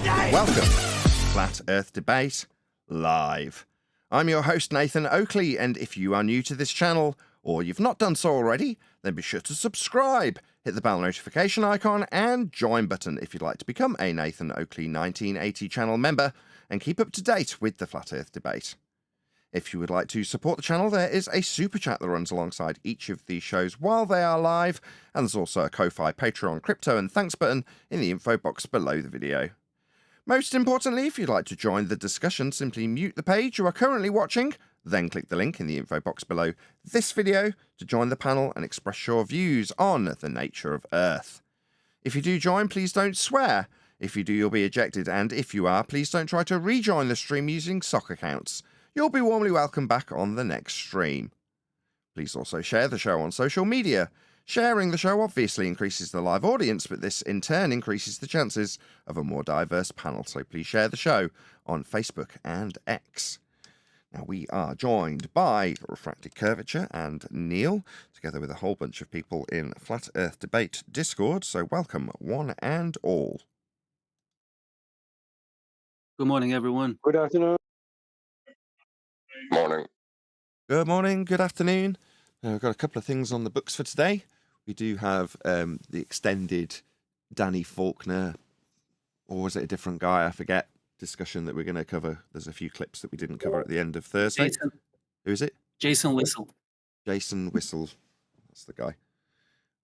Welcome to Flat Earth Debate Live. I'm your host, Nathan Oakley, and if you are new to this channel, or you've not done so already, then be sure to subscribe, hit the bell notification icon, and join button if you'd like to become a Nathan Oakley 1980 channel member and keep up to date with the Flat Earth Debate. If you would like to support the channel, there is a super chat that runs alongside each of these shows while they are live, and there's also a Ko-Fi, Patreon, crypto, and thanks button in the info box below the video. Most importantly, if you'd like to join the discussion, simply mute the page you are currently watching, then click the link in the info box below this video to join the panel and express your views on the nature of Earth. If you do join, please don't swear. If you do, you'll be ejected, and if you are, please don't try to rejoin the stream using sock accounts. You'll be warmly welcomed back on the next stream. Please also share the show on social media. Sharing the show obviously increases the live audience, but this in turn increases the chances of a more diverse panel, so please share the show on Facebook and X. Now we are joined by Refracted Curvature and Neil, together with a whole bunch of people in Flat Earth Debate Discord, so welcome one and all. Good morning, everyone. Good afternoon. Morning. Good morning, good afternoon. We've got a couple of things on the books for today. We do have the extended Danny Faulkner, or was it a different guy? I forget. Discussion that we're going to cover. There's a few clips that we didn't cover at the end of Thursday. Jason. Who is it? Jason Whistle. Jason Whistle. That's the guy.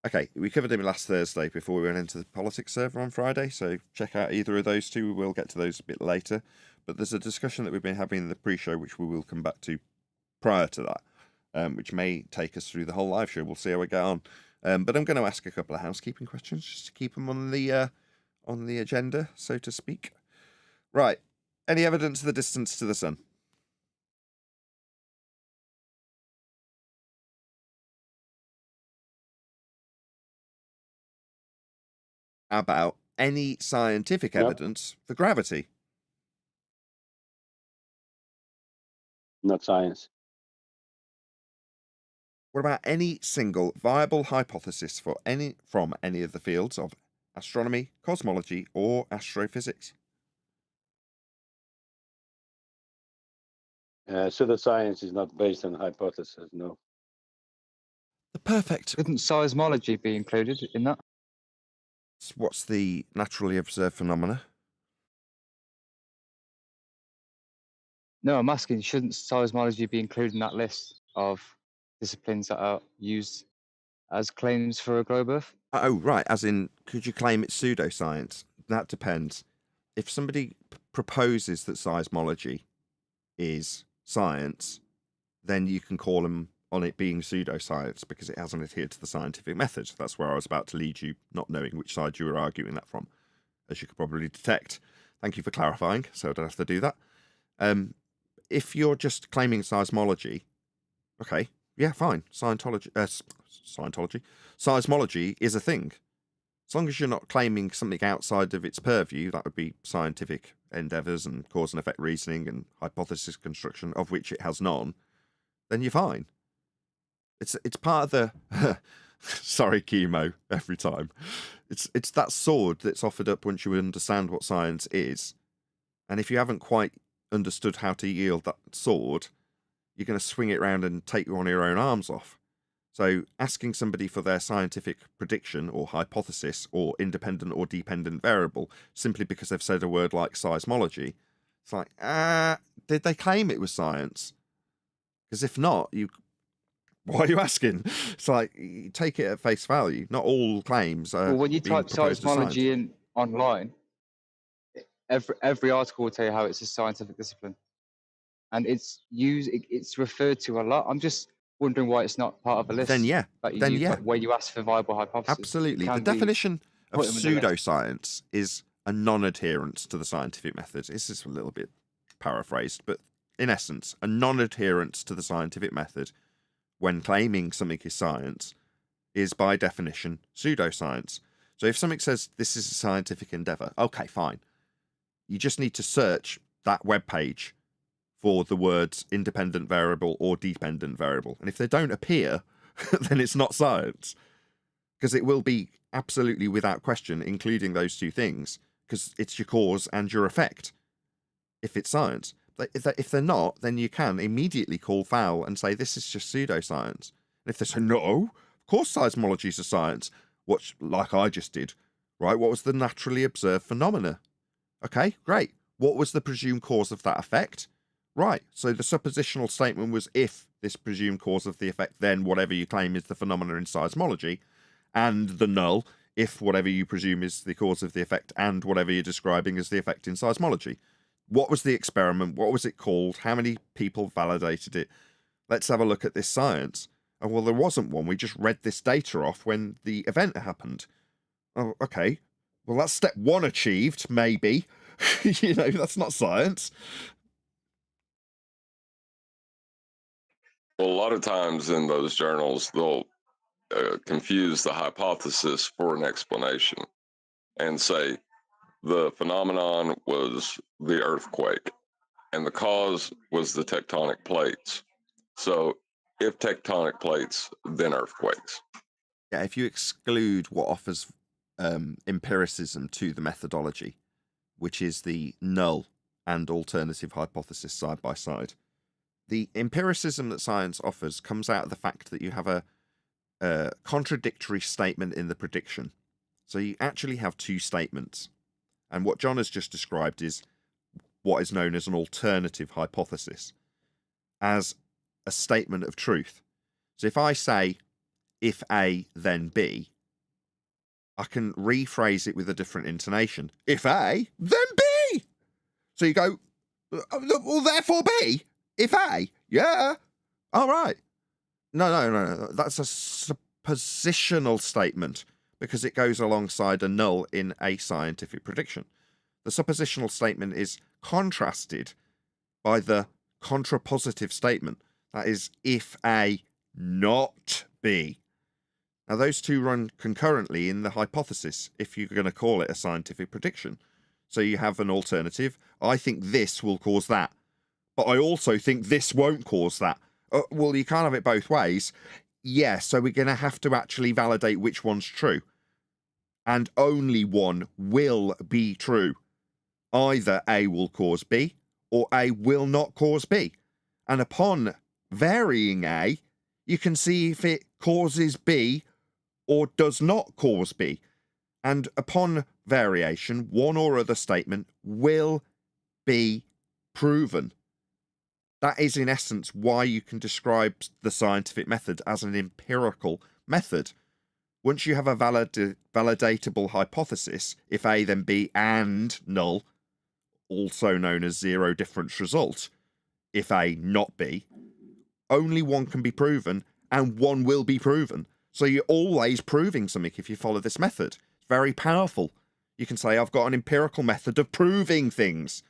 Okay, we covered him last Thursday before we went into the politics server on Friday, so check out either of those two. We'll get to those a bit later. But there's a discussion that we've been having in the pre-show, which we will come back to prior to that, which may take us through the whole live show. We'll see how we get on. But I'm going to ask a couple of housekeeping questions just to keep them on the agenda, so to speak. Right. Any evidence of the distance to the sun? How about any scientific evidence for gravity? Not science. What about any single viable hypothesis from any of the fields of astronomy, cosmology, or astrophysics? Pseudo-science is not based on hypothesis, no. The perfect. Shouldn't seismology be included in that? What's the naturally observed phenomena? No, I'm asking, shouldn't seismology be included in that list of disciplines that are used as claims for a globe Earth? Oh, right. As in, could you claim it's pseudoscience? That depends. If somebody proposes that seismology is science, then you can call them on it being pseudoscience because it hasn't adhered to the scientific method. That's where I was about to lead you, not knowing which side you were arguing that from, as you could probably detect. Thank you for clarifying, so I don't have to do that. If you're just claiming seismology, okay, yeah, fine. Seismology is a thing. As long as you're not claiming something outside of its purview, that would be scientific endeavours and cause and effect reasoning and hypothesis construction, of which it has none, then you're fine. It's part of the sorry, chemo every time. It's that sword that's offered up once you understand what science is, and if you haven't quite understood how to yield that sword, you're going to swing it around and take one of your own arms off. So asking somebody for their scientific prediction or hypothesis or independent or dependent variable simply because they've said a word like seismology, it's like, did they claim it was science? Because if not, why are you asking? It's like, you take it at face value. Not all claims are. Well, when you being type proposed as science. seismology in online, every article will tell you how it's a scientific discipline, and it's referred to a lot. I'm just wondering why it's not part of a list. Then yeah, where you ask for viable hypotheses. Absolutely. The definition of pseudoscience is a non-adherence to the scientific method. This is a little bit paraphrased, but in essence, a non-adherence to the scientific method when claiming something is science is by definition pseudoscience. So if something says this is a scientific endeavour, okay, fine. You just need to search that web page for the words independent variable or dependent variable. And if they don't appear, then it's not science. Because it will be absolutely without question, including those two things, because it's your cause and your effect, if it's science. But if they're not, then you can immediately call foul and say this is just pseudoscience. And if they say, no, of course seismology is a science, like I just did, right? What was the naturally observed phenomena? Okay, great. What was the presumed cause of that effect? Right, so the suppositional statement was if this presumed cause of the effect, then whatever you claim is the phenomena in seismology, and the null, if whatever you presume is the cause of the effect, and whatever you're describing is the effect in seismology. What was the experiment? What was it called? How many people validated it? Let's have a look at this science. Oh, well, there wasn't one. We just read this data off when the event happened. Oh, okay. Well, that's step one achieved, maybe. You know, that's not science. Well, a lot of times in those journals, they'll confuse the hypothesis for an explanation and say the phenomenon was the earthquake and the cause was the tectonic plates. So if tectonic plates, then earthquakes. Yeah, if you exclude what offers empiricism to the methodology, which is the null and alternative hypothesis side by side, the empiricism that science offers comes out of the fact that you have a contradictory statement in the prediction. So you actually have two statements. And what John has just described is what is known as an alternative hypothesis, as a statement of truth. So if I say, if A, then B, I can rephrase it with a different intonation. If A, then B! So you go, well, therefore B? If A? Yeah. All right. No. That's a suppositional statement because it goes alongside a null in a scientific prediction. The suppositional statement is contrasted by the contrapositive statement. That is, if A, not B. Now, those two run concurrently in the hypothesis, if you're going to call it a scientific prediction. So you have an alternative. I think this will cause that, but I also think this won't cause that. Well, you can't have it both ways. Yeah, so we're going to have to actually validate which one's true. And only one will be true. Either A will cause B, or A will not cause B. And upon varying A, you can see if it causes B or does not cause B. And upon variation, one or other statement will be proven. That is, in essence, why you can describe the scientific method as an empirical method. Once you have a validatable hypothesis, if A then B and null, also known as zero difference result, if A not B, only one can be proven and one will be proven. So you're always proving something if you follow this method. It's very powerful. You can say, I've got an empirical method of proving things.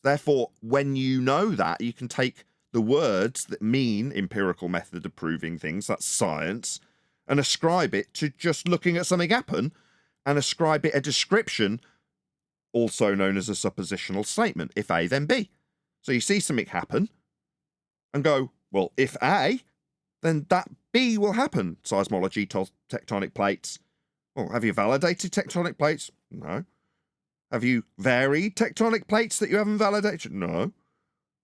Therefore, when you know that, you can take the words that mean empirical method of proving things, that's science, and ascribe it to just looking at something happen, and ascribe it a description, also known as a suppositional statement, if A then B. So you see something happen, and go, well, if A, then that B will happen. Seismology, tectonic plates. Well, have you validated tectonic plates? No. Have you varied tectonic plates that you haven't validated? No.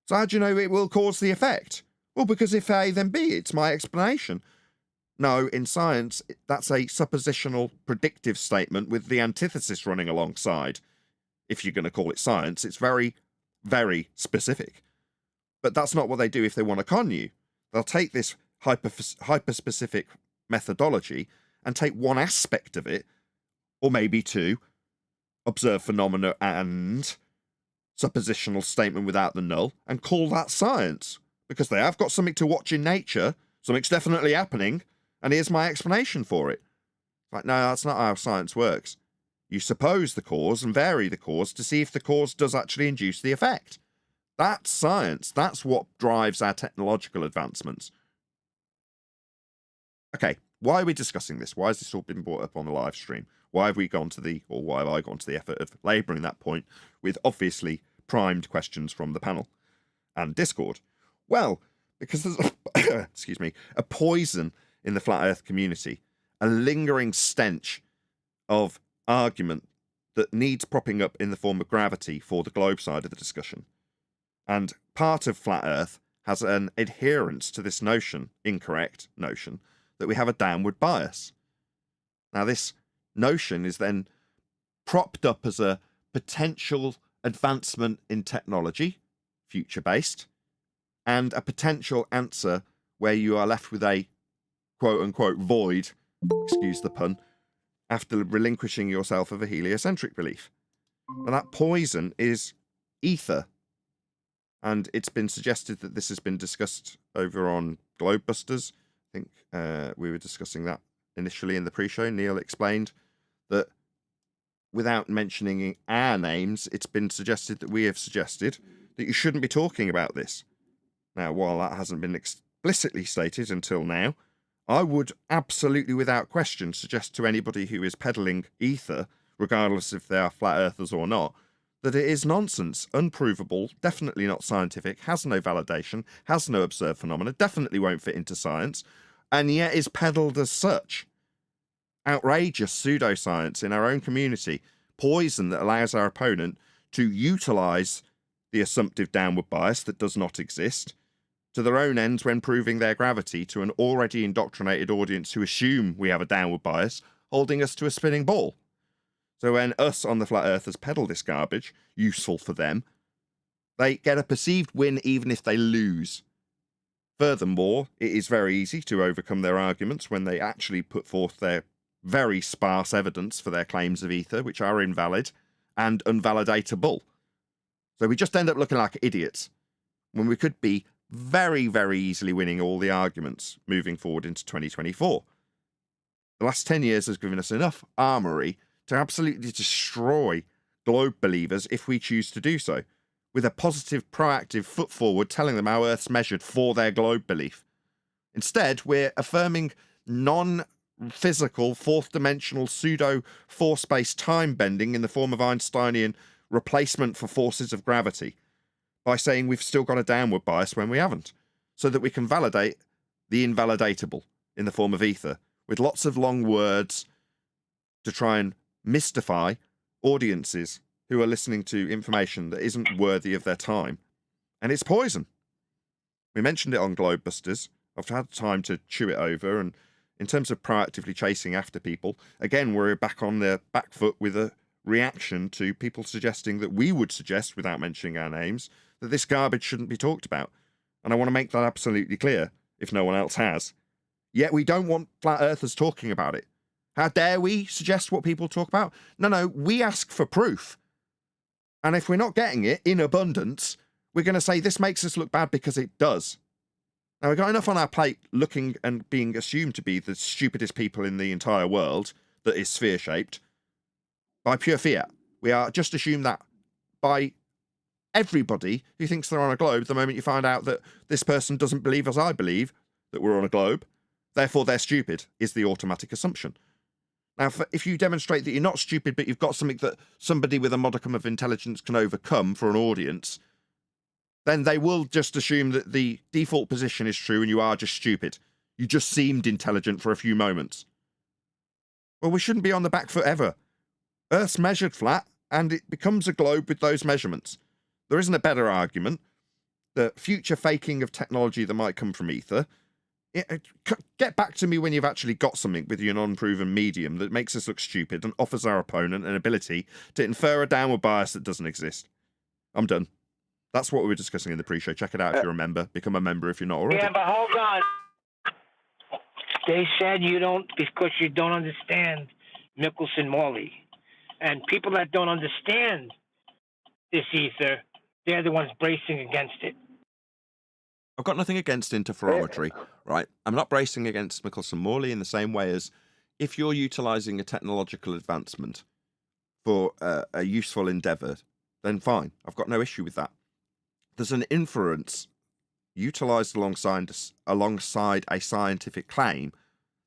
So how do you know it will cause the effect? Well, because if A, then B, it's my explanation. No, in science, that's a suppositional predictive statement with the antithesis running alongside. If you're going to call it science, it's very, very specific. But that's not what they do if they want to con you. They'll take this hyper-specific methodology and take one aspect of it, or maybe two, observe phenomena and suppositional statement without the null, and call that science. Because they have got something to watch in nature, something's definitely happening, and here's my explanation for it. Like, no, that's not how science works. You suppose the cause and vary the cause to see if the cause does actually induce the effect. That's science. That's what drives our technological advancements. Okay, why are we discussing this? Why has this all been brought up on the live stream? Why have we gone to the, or why have I gone to the effort of labouring that point with obviously primed questions from the panel and Discord? Well, because there's excuse me, a poison in the flat earth community, a lingering stench of argument that needs propping up in the form of gravity for the globe side of the discussion. And part of flat Earth has an adherence to this notion, incorrect notion, that we have a downward bias. Now, this notion is then propped up as a potential advancement in technology, future-based, and a potential answer where you are left with a quote-unquote void, excuse the pun, after relinquishing yourself of a heliocentric belief. And that poison is ether. And it's been suggested that this has been discussed over on Globebusters. I think we were discussing that initially in the pre-show. Neil explained that without mentioning our names, it's been suggested that we have suggested that you shouldn't be talking about this. Now, while that hasn't been explicitly stated until now, I would absolutely, without question, suggest to anybody who is peddling ether, regardless if they are flat earthers or not, that it is nonsense, unprovable, definitely not scientific, has no validation, has no observed phenomena, definitely won't fit into science, and yet is peddled as such. Outrageous pseudoscience in our own community, poison that allows our opponent to utilise the assumptive downward bias that does not exist to their own ends when proving their gravity to an already indoctrinated audience who assume we have a downward bias, holding us to a spinning ball. So when us on the Flat Earthers peddle this garbage, useful for them, they get a perceived win even if they lose. Furthermore, it is very easy to overcome their arguments when they actually put forth their very sparse evidence for their claims of ether, which are invalid and unvalidatable. So we just end up looking like idiots when we could be very, very easily winning all the arguments moving forward into 2024. The last 10 years has given us enough armoury to absolutely destroy globe believers if we choose to do so, with a positive, proactive foot forward telling them how Earth's measured for their globe belief. Instead, we're affirming non-physical, fourth-dimensional, pseudo-force-based time bending in the form of Einsteinian replacement for forces of gravity, by saying we've still got a downward bias when we haven't, so that we can validate the invalidatable in the form of ether, with lots of long words to try and mystify audiences who are listening to information that isn't worthy of their time. And it's poison. We mentioned it on Globebusters. I've had time to chew it over, and in terms of proactively chasing after people, again, we're back on their back foot with a reaction to people suggesting that we would suggest, without mentioning our names, that this garbage shouldn't be talked about. And I want to make that absolutely clear, if no one else has. Yet we don't want flat earthers talking about it. How dare we suggest what people talk about? No, we ask for proof. And if we're not getting it in abundance, we're going to say this makes us look bad because it does. Now, we've got enough on our plate looking and being assumed to be the stupidest people in the entire world that is sphere-shaped by pure fiat. We are just assumed that by everybody who thinks they're on a globe the moment you find out that this person doesn't believe as I believe that we're on a globe, therefore they're stupid, is the automatic assumption. Now, if you demonstrate that you're not stupid, but you've got something that somebody with a modicum of intelligence can overcome for an audience, then they will just assume that the default position is true and you are just stupid. You just seemed intelligent for a few moments. Well, we shouldn't be on the back foot ever. Earth's measured flat, and it becomes a globe with those measurements. There isn't a better argument. The future faking of technology that might come from ether. Get back to me when you've actually got something with your non-proven medium that makes us look stupid and offers our opponent an ability to infer a downward bias that doesn't exist. I'm done. That's what we were discussing in the pre-show. Check it out if you're a member. Become a member if you're not already. Yeah, but hold on. They said you don't because you don't understand Michelson-Morley. And people that don't understand this ether, they're the ones bracing against it. I've got nothing against interferometry, right? I'm not bracing against Michelson-Morley in the same way as if you're utilising a technological advancement for a useful endeavour, then fine. I've got no issue with that. There's an inference utilised alongside a scientific claim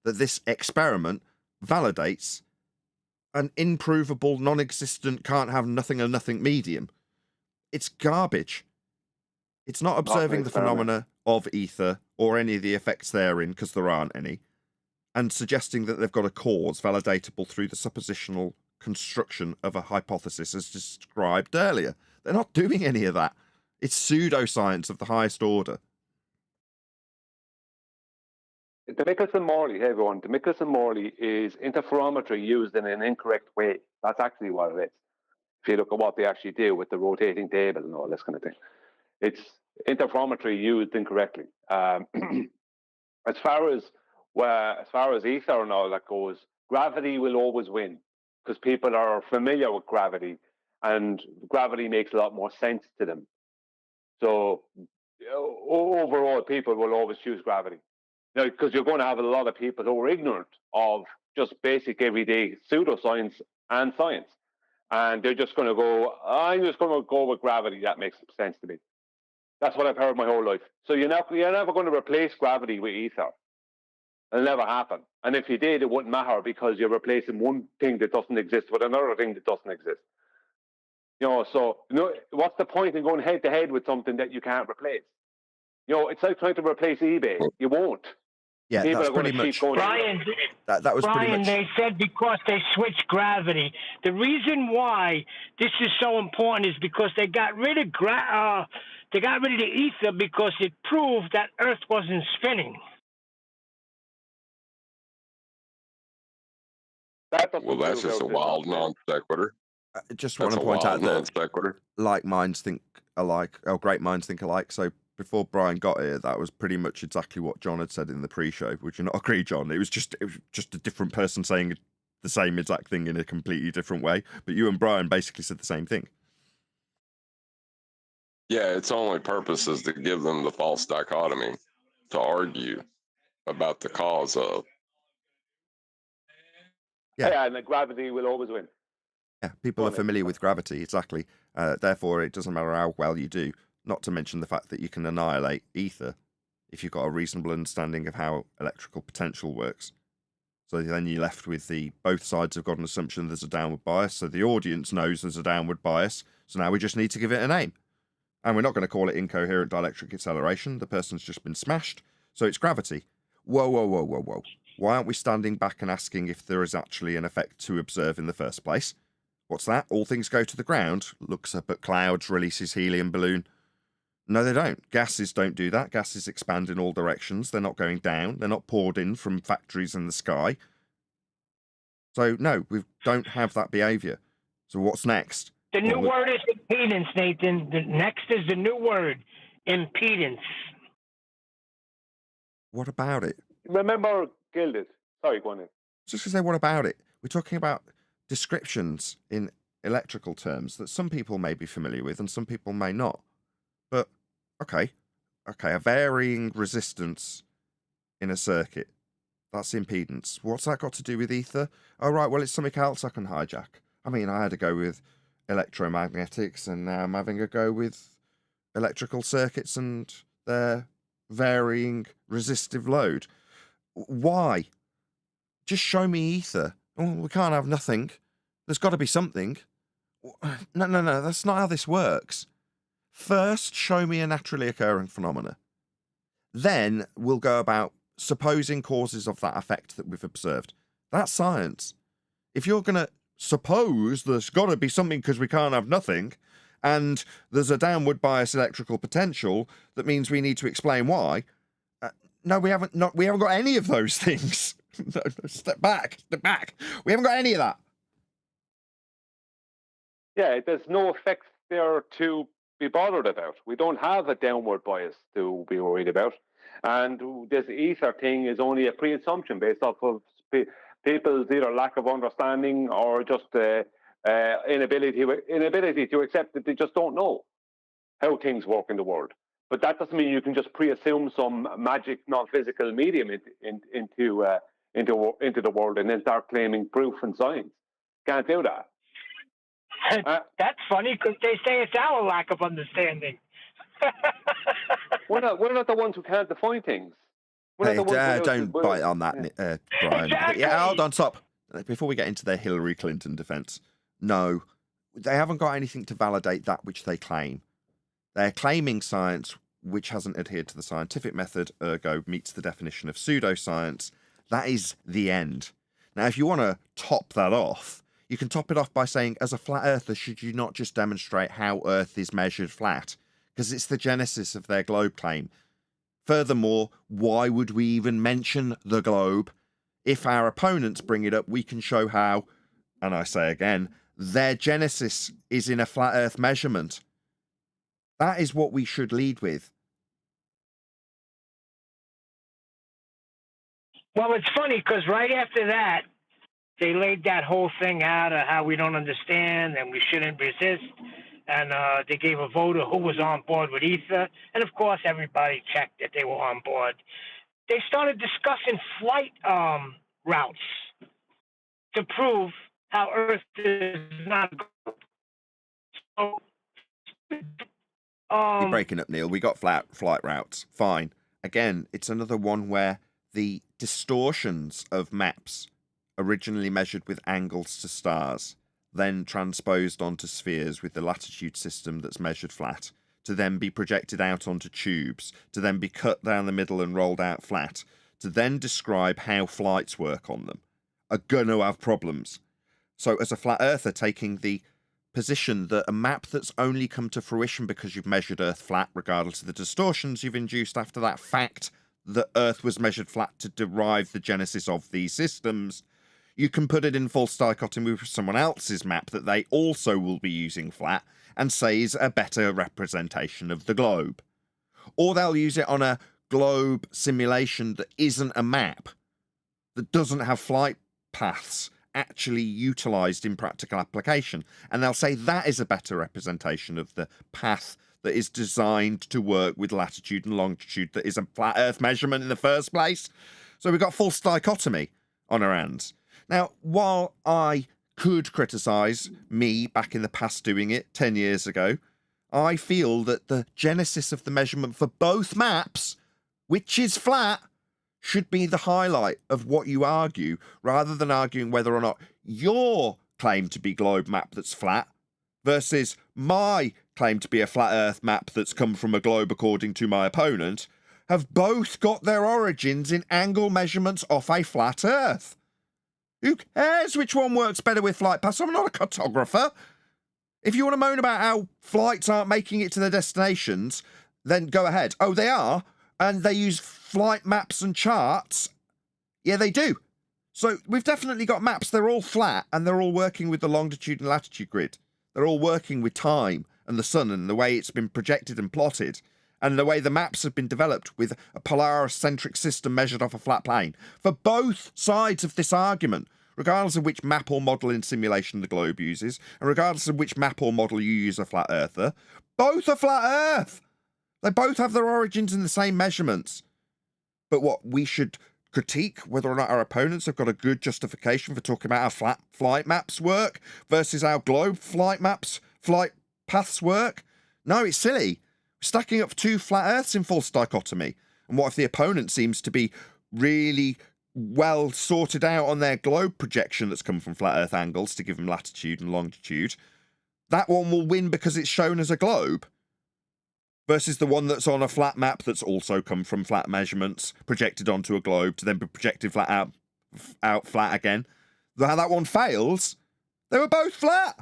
that this experiment validates an improvable, non-existent, can't have nothing or nothing medium. It's garbage. It's not observing the phenomena of ether or any of the effects therein, because there aren't any, and suggesting that they've got a cause validatable through the suppositional construction of a hypothesis as described earlier. They're not doing any of that. It's pseudoscience of the highest order. The Michelson-Morley, hey everyone, the Michelson-Morley is interferometry used in an incorrect way. That's actually what it is. If you look at what they actually do with the rotating table and all this kind of thing, it's interferometry used incorrectly. As far as ether and all that goes, gravity will always win because people are familiar with gravity, and gravity makes a lot more sense to them. So overall, people will always choose gravity. Because you're going to have a lot of people who are ignorant of just basic everyday pseudoscience and science. And they're just going to go, I'm just going to go with gravity. That makes sense to me. That's what I've heard my whole life. So you're never going to replace gravity with ether. It'll never happen. And if you did, it wouldn't matter because you're replacing one thing that doesn't exist with another thing that doesn't exist. So what's the point in going head to head with something that you can't replace? It's like trying to replace eBay. You won't. Yeah, People that's are going pretty to much. keep going. Brian, That was pretty Brian, much. they said because they switched gravity. The reason why this is so important is because they got rid of the ether because it proved that Earth wasn't spinning. Well, that's just a wild non sequitur. I just That's want a to point out wild non that sequitur. like minds think alike, or great minds think alike. So before Brian got here, that was pretty much exactly what John had said in the pre-show. Would you not agree, John? It was just a different person saying the same exact thing in a completely different way. But you and Brian basically said the same thing. Yeah, its only purpose is to give them the false dichotomy to argue about the cause of. Yeah. And the gravity will always win. Yeah, people are familiar with gravity, exactly. Therefore, it doesn't matter how well you do. Not to mention the fact that you can annihilate ether if you've got a reasonable understanding of how electrical potential works. So then you're left with both sides have got an assumption there's a downward bias. So the audience knows there's a downward bias. So now we just need to give it a name. And we're not going to call it incoherent dielectric acceleration. The person's just been smashed. So it's gravity. Whoa, whoa, whoa, whoa, whoa. Why aren't we standing back and asking if there is actually an effect to observe in the first place? What's that? All things go to the ground. Looks up at clouds, releases helium balloon. No, they don't. Gases don't do that. Gases expand in all directions. They're not going down. They're not poured in from factories in the sky. So, no, we don't have that behavior. So what's next? The new word is impedance, Nathan. The next is the new word, impedance. What about it? Remember Gilded. Sorry, go on in. Just to say, what about it? We're talking about descriptions in electrical terms that some people may be familiar with and some people may not. But, okay, a varying resistance in a circuit. That's impedance. What's that got to do with ether? Oh, right, well, it's something else I can hijack. I mean, I had a go with electromagnetics, and now I'm having a go with electrical circuits and their varying resistive load. Why? Just show me ether. Oh, we can't have nothing. There's got to be something. No, that's not how this works. First, show me a naturally occurring phenomena. Then we'll go about supposing causes of that effect that we've observed. That's science. If you're going to suppose there's got to be something because we can't have nothing, and there's a downward bias electrical potential that means we need to explain why. No, we haven't got any of those things. No, step back. We haven't got any of that. Yeah, there's no effects there to be bothered about. We don't have a downward bias to be worried about. And this ether thing is only a pre-assumption based off of people's either lack of understanding or just inability to accept that they just don't know how things work in the world. But that doesn't mean you can just pre-assume some magic non-physical medium into the world and then start claiming proof and science. Can't do that. That's funny because they say it's our lack of understanding. We're not the ones who can't define things. Hey, don't bite on that, Brian. Exactly. Yeah, hold on, stop. Before we get into their Hillary Clinton defense, no, they haven't got anything to validate that which they claim. They're claiming science which hasn't adhered to the scientific method, ergo meets the definition of pseudoscience. That is the end. Now, if you want to top that off, You can top it off by saying, as a flat earther, should you not just demonstrate how Earth is measured flat? Because it's the genesis of their globe claim. Furthermore, why would we even mention the globe? If our opponents bring it up, we can show how, and I say again, their genesis is in a flat Earth measurement. That is what we should lead with. Well, it's funny because right after that, they laid that whole thing out of how we don't understand and we shouldn't resist. And they gave a vote of who was on board with Ether. And of course, everybody checked that they were on board. They started discussing flight routes to prove how Earth is not. So, You're breaking up, Neil. We got flight routes. Fine. Again, it's another one where the distortions of maps, originally measured with angles to stars, then transposed onto spheres with the latitude system that's measured flat, to then be projected out onto tubes, to then be cut down the middle and rolled out flat, to then describe how flights work on them, are going to have problems. So as a flat earther, taking the position that a map that's only come to fruition because you've measured Earth flat, regardless of the distortions you've induced after that fact that Earth was measured flat to derive the genesis of these systems, you can put it in false dichotomy with someone else's map that they also will be using flat and say is a better representation of the globe. Or they'll use it on a globe simulation that isn't a map, that doesn't have flight paths actually utilised in practical application, and they'll say that is a better representation of the path that is designed to work with latitude and longitude that is a flat Earth measurement in the first place. So we've got false dichotomy on our hands. Now, while I could criticise me back in the past doing it 10 years ago, I feel that the genesis of the measurement for both maps, which is flat, should be the highlight of what you argue, rather than arguing whether or not your claim to be globe map that's flat versus my claim to be a flat Earth map that's come from a globe according to my opponent, have both got their origins in angle measurements off a flat Earth. Who cares which one works better with flight paths? I'm not a cartographer. If you want to moan about how flights aren't making it to their destinations, then go ahead. Oh, they are? And they use flight maps and charts? Yeah, they do. So we've definitely got maps. They're all flat, and they're all working with the longitude and latitude grid. They're all working with time and the sun and the way it's been projected and plotted, and the way the maps have been developed with a Polaris-centric system measured off a flat plane. For both sides of this argument, regardless of which map or model in simulation the globe uses, and regardless of which map or model you use a flat earther, both are flat Earth. They both have their origins in the same measurements. But what we should critique, whether or not our opponents have got a good justification for talking about how flat flight maps work versus how globe flight paths work. No, it's silly. We're stacking up two flat Earths in false dichotomy. And what if the opponent seems to be really well sorted out on their globe projection that's come from flat Earth angles to give them latitude and longitude? That one will win because it's shown as a globe, versus the one that's on a flat map that's also come from flat measurements projected onto a globe to then be projected flat out flat again. How that one fails, they were both flat.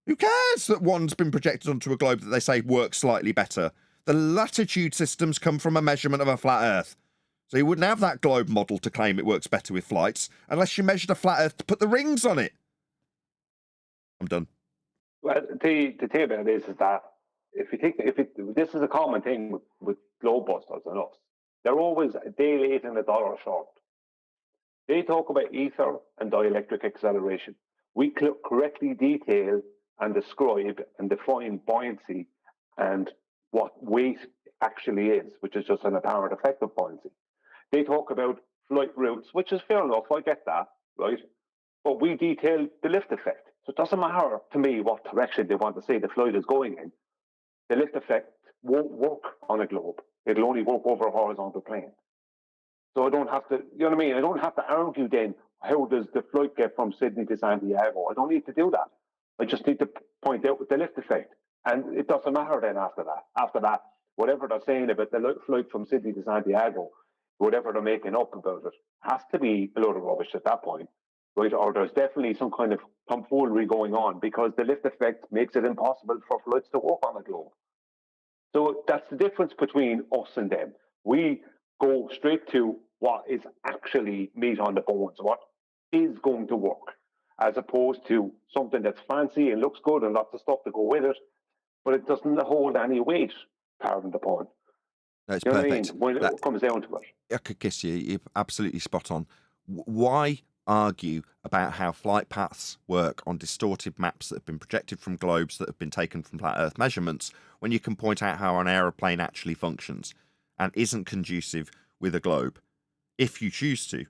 Who cares that one's been projected onto a globe that they say works slightly better? The latitude systems come from a measurement of a flat Earth. So you wouldn't have that globe model to claim it works better with flights unless you measured a flat Earth to put the rings on it. I'm done. Well, the thing about this is that this is a common thing with globe busters and us. They're always a day late and a dollar short. They talk about ether and dielectric acceleration. We correctly detail and describe and define buoyancy and what weight actually is, which is just an apparent effect of buoyancy. They talk about flight routes, which is fair enough, I get that, right? But we detail the lift effect. So it doesn't matter to me what direction they want to say the flight is going in. The lift effect won't work on a globe. It'll only work over a horizontal plane. So I don't have to, you know what I mean? I don't have to argue then, how does the flight get from Sydney to Santiago? I don't need to do that. I just need to point out the lift effect. And it doesn't matter then after that. After that, whatever they're saying about the flight from Sydney to Santiago, whatever they're making up about it, has to be a load of rubbish at that point. right? Or there's definitely some kind of tomfoolery going on because the lift effect makes it impossible for fluids to work on a globe. So that's the difference between us and them. We go straight to what is actually meat on the bones, what is going to work, as opposed to something that's fancy and looks good and lots of stuff to go with it, but it doesn't hold any weight, pardon the pun. No, it's You know what I mean? perfect. When it comes down to it. I could kiss you. You're absolutely spot on. Why argue about how flight paths work on distorted maps that have been projected from globes that have been taken from flat Earth measurements when you can point out how an aeroplane actually functions and isn't conducive with a globe, if you choose to?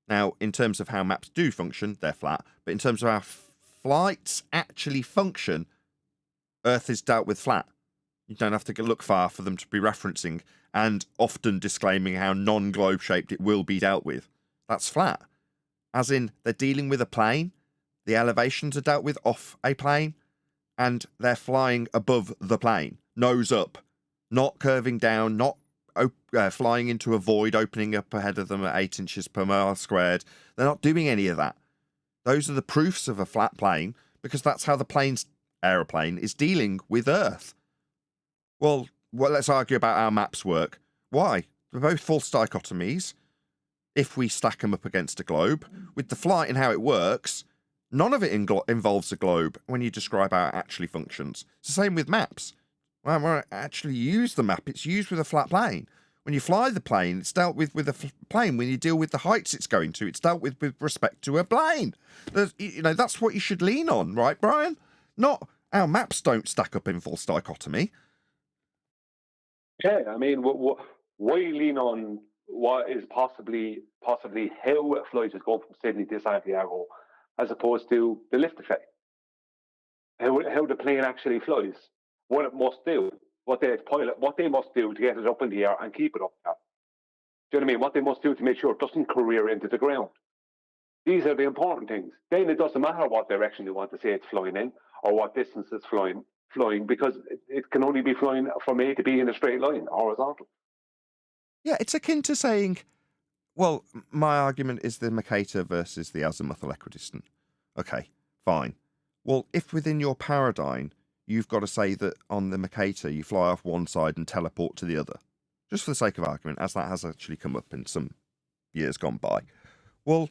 Now, in terms of how maps do function, they're flat, but in terms of how flights actually function, Earth is dealt with flat. You don't have to look far for them to be referencing and often disclaiming how non-globe shaped it will be dealt with. That's flat. As in, they're dealing with a plane, the elevations are dealt with off a plane, and they're flying above the plane, nose up, not curving down, not flying into a void opening up ahead of them at 8 inches per mile squared. They're not doing any of that. Those are the proofs of a flat plane, because that's how the aeroplane is dealing with Earth. Well, let's argue about how maps work. Why? They're both false dichotomies. If we stack them up against a globe, with the flight and how it works, none of it involves a globe when you describe how it actually functions. It's the same with maps. When we actually use the map, it's used with a flat plane. When you fly the plane, it's dealt with a plane. When you deal with the heights it's going to, it's dealt with respect to a plane. That's what you should lean on, right, Brian? Not our maps don't stack up in false dichotomy. Yeah, I mean, why lean on what is possibly how a flight is going from Sydney to Santiago, as opposed to the lift effect? How the plane actually flies, what it must do, what they must do to get it up in the air and keep it up there. Do you know what I mean? What they must do to make sure it doesn't career into the ground. These are the important things. Then it doesn't matter what direction you want to say it's flying in or what distance it's flying, because it can only be flying from A to B in a straight line, horizontal. Yeah, it's akin to saying, well, my argument is the Mercator versus the azimuthal equidistant. Okay, fine. Well, if within your paradigm, you've got to say that on the Mercator, you fly off one side and teleport to the other, just for the sake of argument, as that has actually come up in some years gone by. Well,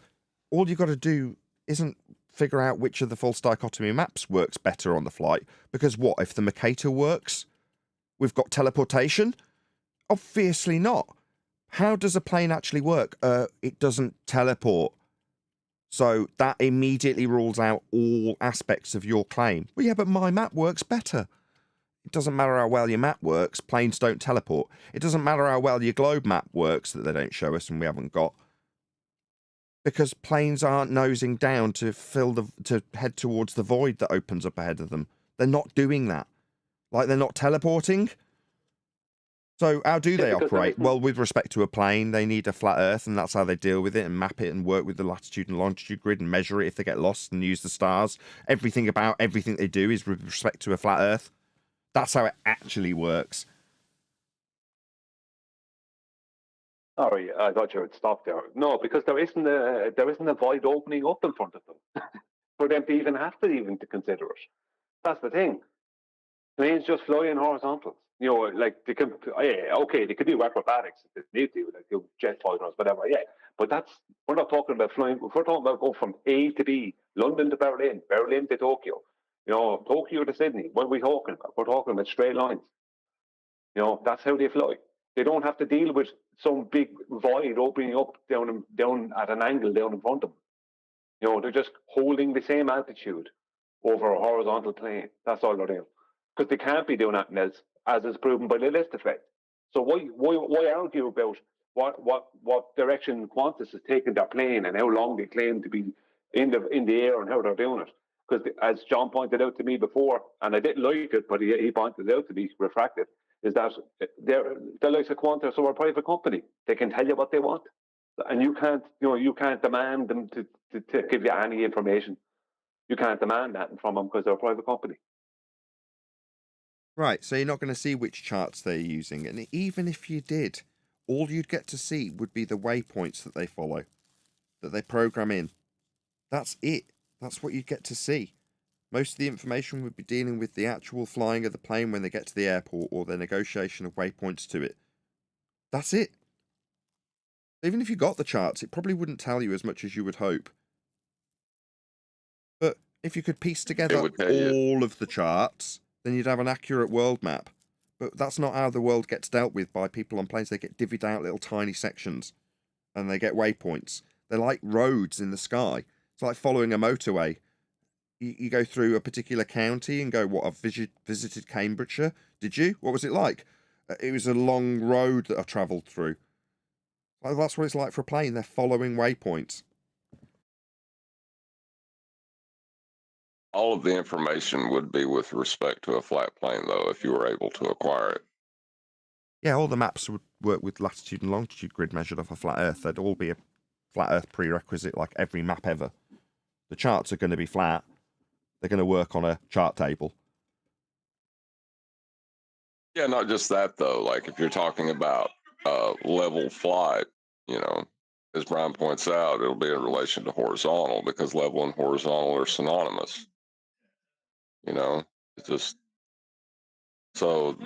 all you've got to do isn't figure out which of the false dichotomy maps works better on the flight, because what if the Mercator works? We've got teleportation? Obviously not. How does a plane actually work? It doesn't teleport. So that immediately rules out all aspects of your claim. Well, yeah, but my map works better. It doesn't matter how well your map works. Planes don't teleport. It doesn't matter how well your globe map works that they don't show us and we haven't got. Because planes aren't nosing down to head towards the void that opens up ahead of them. They're not doing that. Like, they're not teleporting. So how do they operate? Well, with respect to a plane, they need a flat Earth, and that's how they deal with it and map it and work with the latitude and longitude grid and measure it if they get lost and use the stars. Everything about everything they do is with respect to a flat Earth. That's how it actually works. Sorry, I thought you would stop there. No, because there isn't a void opening up in front of them for them to even have to consider it. That's the thing. Planes just fly in horizontals. Like they can, they could do acrobatics if they need to, like do jet fighters, whatever. Yeah, but we're not talking about flying. If we're talking about going from A to B, London to Berlin, Berlin to Tokyo, Tokyo to Sydney. What are we talking about? We're talking about straight lines. That's how they fly. They don't have to deal with some big void opening up down at an angle down in front of them. They're just holding the same altitude over a horizontal plane. That's all they're doing. Because they can't be doing anything else, as is proven by the lift effect. So why argue about what direction Qantas is taking their plane and how long they claim to be in the air and how they're doing it? Because as John pointed out to me before, and I didn't like it, but he pointed it out to me, refracted, is that they're like a Qantas or a private company. They can tell you what they want, and you can't demand them to give you any information. You can't demand that from them because they're a private company. Right, so you're not going to see which charts they're using, and even if you did, all you'd get to see would be the waypoints that they follow, that they program in. That's it. That's what you get to see. Most of the information would be dealing with the actual flying of the plane when they get to the airport or the negotiation of waypoints to it. That's it. Even if you got the charts, it probably wouldn't tell you as much as you would hope. But if you could piece together all of the charts, then you'd have an accurate world map. But that's not how the world gets dealt with by people on planes. They get divvied out little tiny sections and they get waypoints. They're like roads in the sky. It's like following a motorway. You go through a particular county and go, what, I've visited Cambridgeshire. Did you? What was it like? It was a long road that I travelled through. Well, that's what it's like for a plane. They're following waypoints. All of the information would be with respect to a flat plane, though, if you were able to acquire it. Yeah, all the maps would work with latitude and longitude grid measured off a flat Earth. They'd all be a flat Earth prerequisite, like every map ever. The charts are going to be flat. They're going to work on a chart table. Yeah, not just that, though. Like, if you're talking about level flight, as Brian points out, it'll be in relation to horizontal because level and horizontal are synonymous. It's just so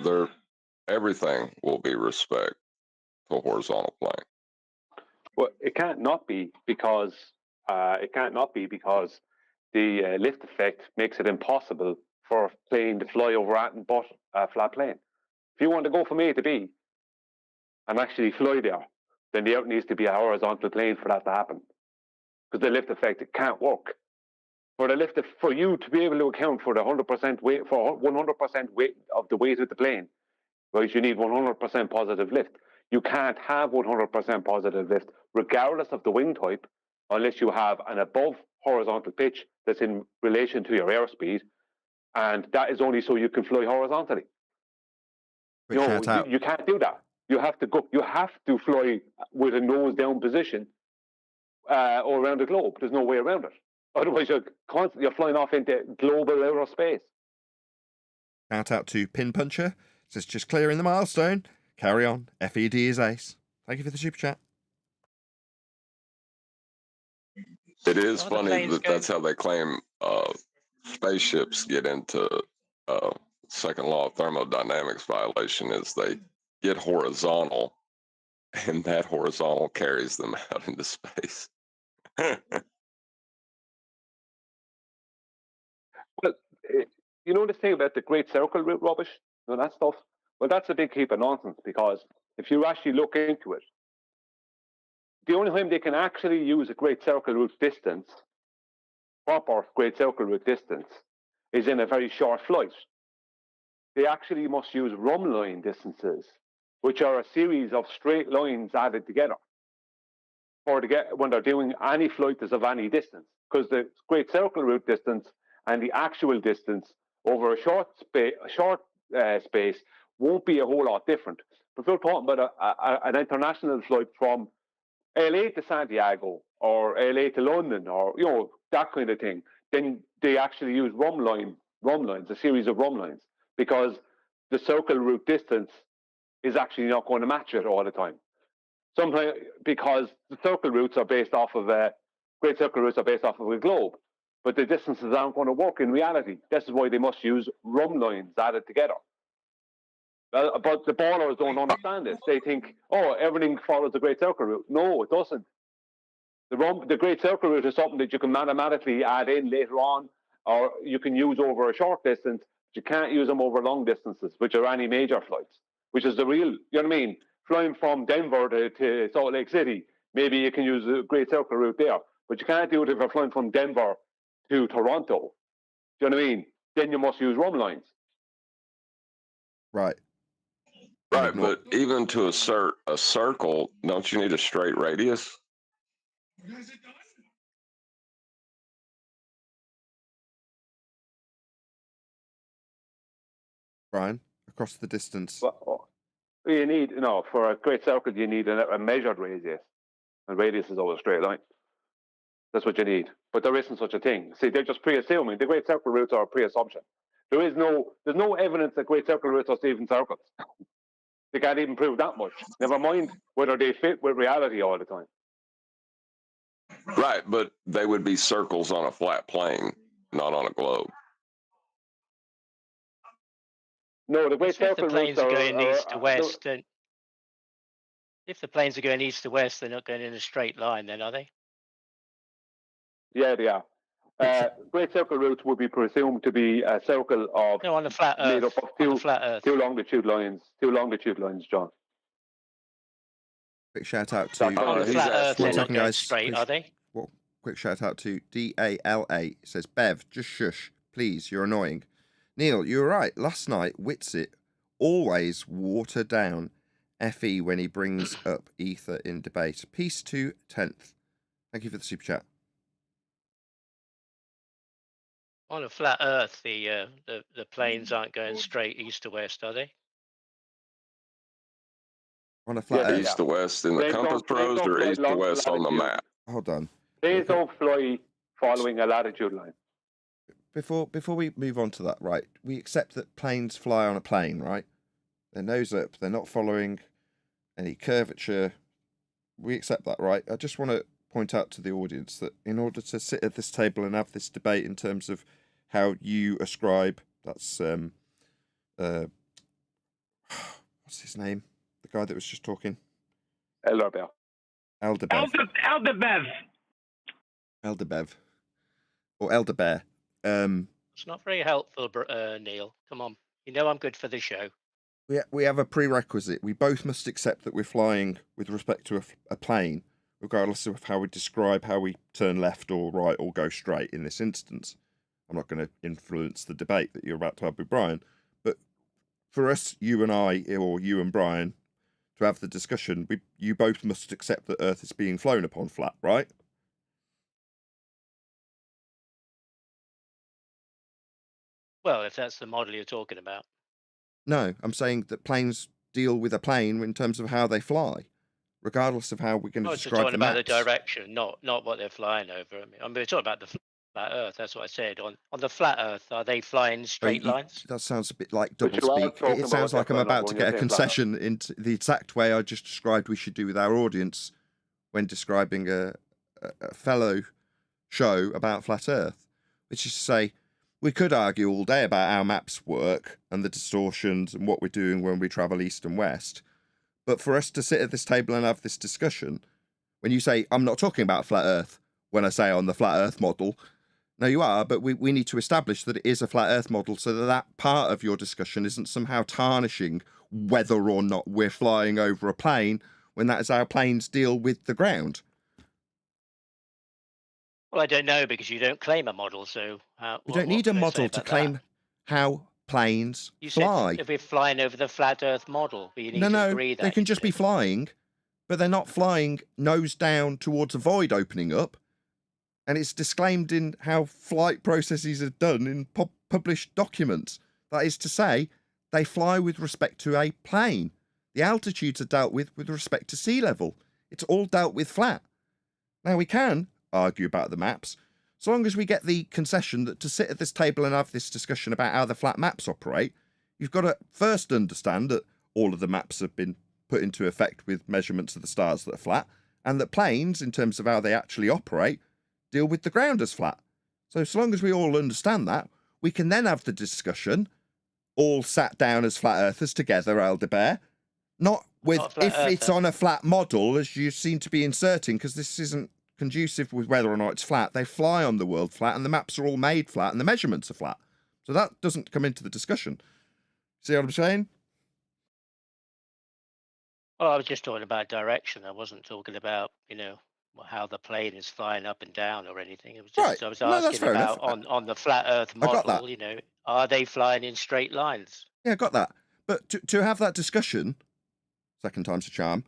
everything will be respect to a horizontal plane. Well, it can't not be because the lift effect makes it impossible for a plane to fly over anything but a flat plane. If you want to go from A to B and actually fly there, then there needs to be a horizontal plane for that to happen. Because the lift effect, it can't work. For you to be able to account for the 100% weight, for 100% weight of the weight of the plane, right, you need 100% positive lift. You can't have 100% positive lift, regardless of the wing type, unless you have an above horizontal pitch that's in relation to your airspeed, and that is only so you can fly horizontally. You can't do that. You have to fly with a nose down position all around the globe. There's no way around it. Otherwise, you're flying off into global outer space. Shout out to Pin Puncher. Says just clearing the milestone. Carry on. FED is ace. Thank you for the super chat. It is funny that that's how they claim spaceships get into second law of thermodynamics violation is they get horizontal and that horizontal carries them out into space. Well, you know this thing about the Great Circle route rubbish, that stuff? Well, that's a big heap of nonsense because if you actually look into it, the only time they can actually use a Great Circle route distance, proper Great Circle route distance, is in a very short flight. They actually must use rhumb line distances, which are a series of straight lines added together when they're doing any flight that's of any distance. Because the Great Circle route distance and the actual distance over a short space won't be a whole lot different. But if you're talking about an international flight from LA to Santiago or LA to London or that kind of thing, then they actually use rhumb lines, a series of rhumb lines, because the circle route distance is actually not going to match it all the time. Sometimes because the circle routes are based off of Great Circle routes are based off of a globe, but the distances aren't going to work in reality. This is why they must use rhumb lines added together. But the ballers don't understand this. They think, everything follows the Great Circle route. No, it doesn't. The Great Circle route is something that you can mathematically add in later on, or you can use over a short distance, but you can't use them over long distances, which are any major flights, which is the real, you know what I mean? Flying from Denver to Salt Lake City, maybe you can use the Great Circle route there, but you can't do it if you're flying from Denver to Toronto. Do you know what I mean? Then you must use rhumb lines. Right. Right, but even to assert a circle, don't you need a straight radius? Brian, across the distance. Well, you need, for a Great Circle, you need a measured radius. And radius is always a straight line. That's what you need. But there isn't such a thing. See, they're just pre-assuming. The Great Circle routes are a pre-assumption. There's no evidence that Great Circle routes are even circles. They can't even prove that much. Never mind whether they fit with reality all the time. Right, but they would be circles on a flat plane, not on a globe. No, the Great So if the Circle planes routes are going east to no, west, then if the planes are going east to west, they're not going in a straight line, then are they? yeah, they are. Great Circle routes would be presumed to be a circle of No, on the flat made Earth. up of On the flat Earth. two longitude lines, John. Quick shout out That's to. On the he's flat Earth, asking- they're One not second, going guys, straight, please. are they? Well, quick shout out to DALA. It says, Bev, just shush. Please, you're annoying. Neil, you were right. Last night, Witsit always water down FE when he brings up ether in debate. Peace to 10th. Thank you for the super chat. On a flat Earth, the planes aren't going straight east to west, are they? On a flat Yeah, Earth. East to west in the Planes compass don't- planes rose don't or fly east to long west on the latitude. map? Hold on. Planes don't fly following a latitude line. Before we move on to that, right? We accept that planes fly on a plane, right? They're nose up. They're not following any curvature. We accept that, right? I just want to point out to the audience that in order to sit at this table and have this debate in terms of how you ascribe, that's what's his name? The guy that was just talking. Elderbear. Elderbev. Elderbev. Or Elderbear. It's not very helpful, Neil. Come on. You know I'm good for the show. We have a prerequisite. We both must accept that we're flying with respect to a plane, regardless of how we describe how we turn left or right or go straight in this instance. I'm not going to influence the debate that you're about to have with Brian, but for us, you and I, or you and Brian, to have the discussion, you both must accept that Earth is being flown upon flat, right? Well, if that's the model you're talking about. No, I'm saying that planes deal with a plane in terms of how they fly, regardless of how we're going to Oh, so describe talking the about maps. the direction, not what they're flying over. I mean, we're talking about the flat Earth. That's what I said. On the flat Earth, are they flying in straight lines? That sounds a bit like But double you are speak. talking It sounds about like I'm that about to when get a you're saying flat Earth. concession into the exact way I just described we should do with our audience when describing a fellow show about flat Earth, which is to say, we could argue all day about how maps work and the distortions and what we're doing when we travel east and west. But for us to sit at this table and have this discussion, when you say, I'm not talking about flat Earth, when I say on the flat Earth model, no, you are, but we need to establish that it is a flat Earth model so that that part of your discussion isn't somehow tarnishing whether or not we're flying over a plane when that is how planes deal with the ground. Well, I don't know because you don't claim a model. So We don't need a model to claim how planes You fly. said if we're flying over the flat Earth model, but you need to No, agree that they can just be flying, but they're not flying nose down towards a void opening up. And it's disclaimed in how flight processes are done in published documents. That is to say, they fly with respect to a plane. The altitudes are dealt with respect to sea level. It's all dealt with flat. Now, we can argue about the maps, so long as we get the concession that to sit at this table and have this discussion about how the flat maps operate, you've got to first understand that all of the maps have been put into effect with measurements of the stars that are flat, and that planes, in terms of how they actually operate, deal with the ground as flat. So long as we all understand that, we can then have the discussion, all sat down as flat earthers together, Elderbear, not with if it's on a flat model, as you seem to be inserting, because this isn't conducive with whether or not it's flat. They fly on the world flat, and the maps are all made flat, and the measurements are flat. So that doesn't come into the discussion. See what I'm saying? Oh, I was just talking about direction. I wasn't talking about, how the plane is flying up and down or anything. It was just I was asking about on the flat Earth model, are they flying in straight lines? Yeah, got that. But to have that discussion, second time's a charm,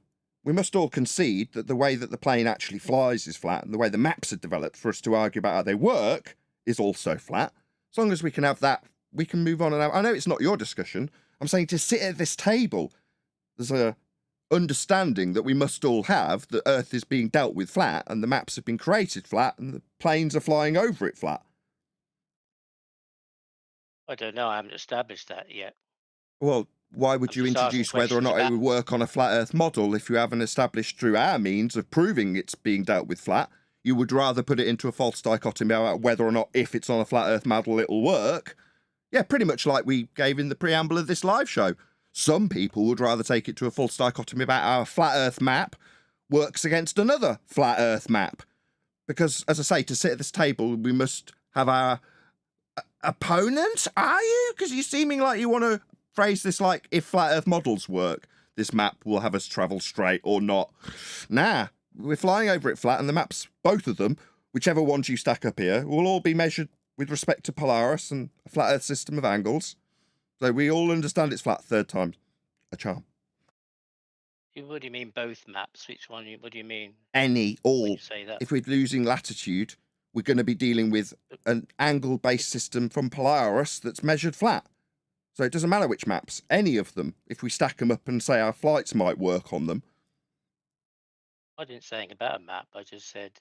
we must all concede that the way that the plane actually flies is flat, and the way the maps are developed for us to argue about how they work is also flat. As long as we can have that, we can move on. And I know it's not your discussion. I'm saying to sit at this table, there's a understanding that we must all have that Earth is being dealt with flat, and the maps have been created flat, and the planes are flying over it flat. I don't know. I haven't established that yet. Well, why would you introduce whether or not it would work on a flat Earth model if you haven't established through our means of proving it's being dealt with flat? you would rather put it into a false dichotomy about whether or not if it's on a flat Earth model it'll work. Yeah, pretty much like we gave in the preamble of this live show. Some people would rather take it to a false dichotomy about how a flat Earth map works against another flat Earth map. Because, as I say, to sit at this table, we must have our opponent, are you? Because you're seeming like you want to phrase this like, if flat Earth models work, this map will have us travel straight or not. Nah, we're flying over it flat, and the maps, both of them, whichever ones you stack up here, will all be measured with respect to Polaris and a flat Earth system of angles. So we all understand it's flat. Third time a charm. What do you mean both maps? Which one? What do you mean? Any, all. You say that? If we're losing latitude, we're going to be dealing with an angle-based system from Polaris that's measured flat. So it doesn't matter which maps, any of them, if we stack them up and say our flights might work on them. I didn't say anything about a map. I just said,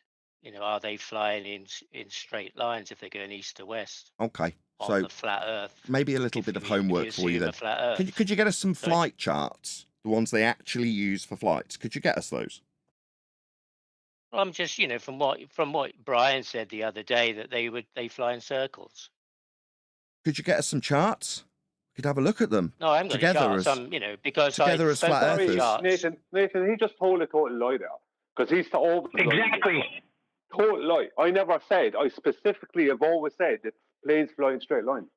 are they flying in straight lines if they're going east to west? Okay. On So the flat Earth. Maybe a little bit of homework for you then. Could you get us some flight charts? The ones they actually use for flights. Could you get us those? Well, I'm just, from what Brian said the other day, that they fly in circles. Could you get us some charts? We could have a look at them. No, I'm going to charts. Because together as flat earthers. Nathan, he just told a total lie there, because he's told exactly total lie. I never said. I specifically have always said that planes fly in straight lines.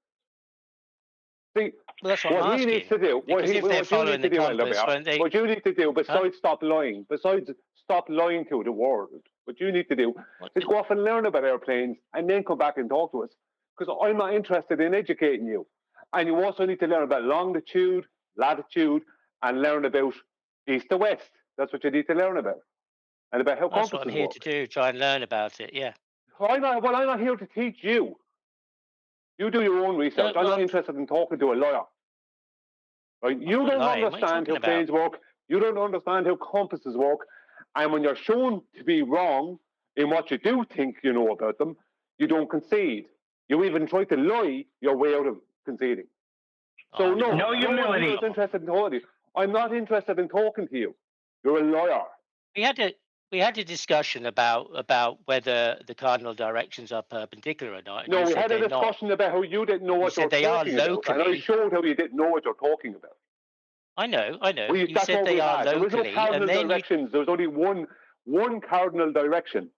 See, well, that's what he needs to do, what you need to do, besides stop lying, to the world, what you need to do is go off and learn about airplanes and then come back and talk to us. Because I'm not interested in educating you. And you also need to learn about longitude, latitude, and learn about east to west. That's what you need to learn about. And about how compasses work. That's what I'm here to do, try and learn about it, yeah. I'm not here to teach you. You do your own research. I'm not interested in talking to a lawyer. Right? You don't understand how planes work. You don't understand how compasses work. And when you're shown to be wrong in what you do think you know about them, you don't concede. You even try to lie your way out of conceding. So no humility. I'm not interested in talking to you. You're a lawyer. We had a discussion about whether the cardinal directions are perpendicular or not. No, we had a discussion about how you didn't know what you were talking about. And I showed how you didn't know what you're talking about. I know. Well, you said they are locally. There was no cardinal directions. There was only one cardinal direction,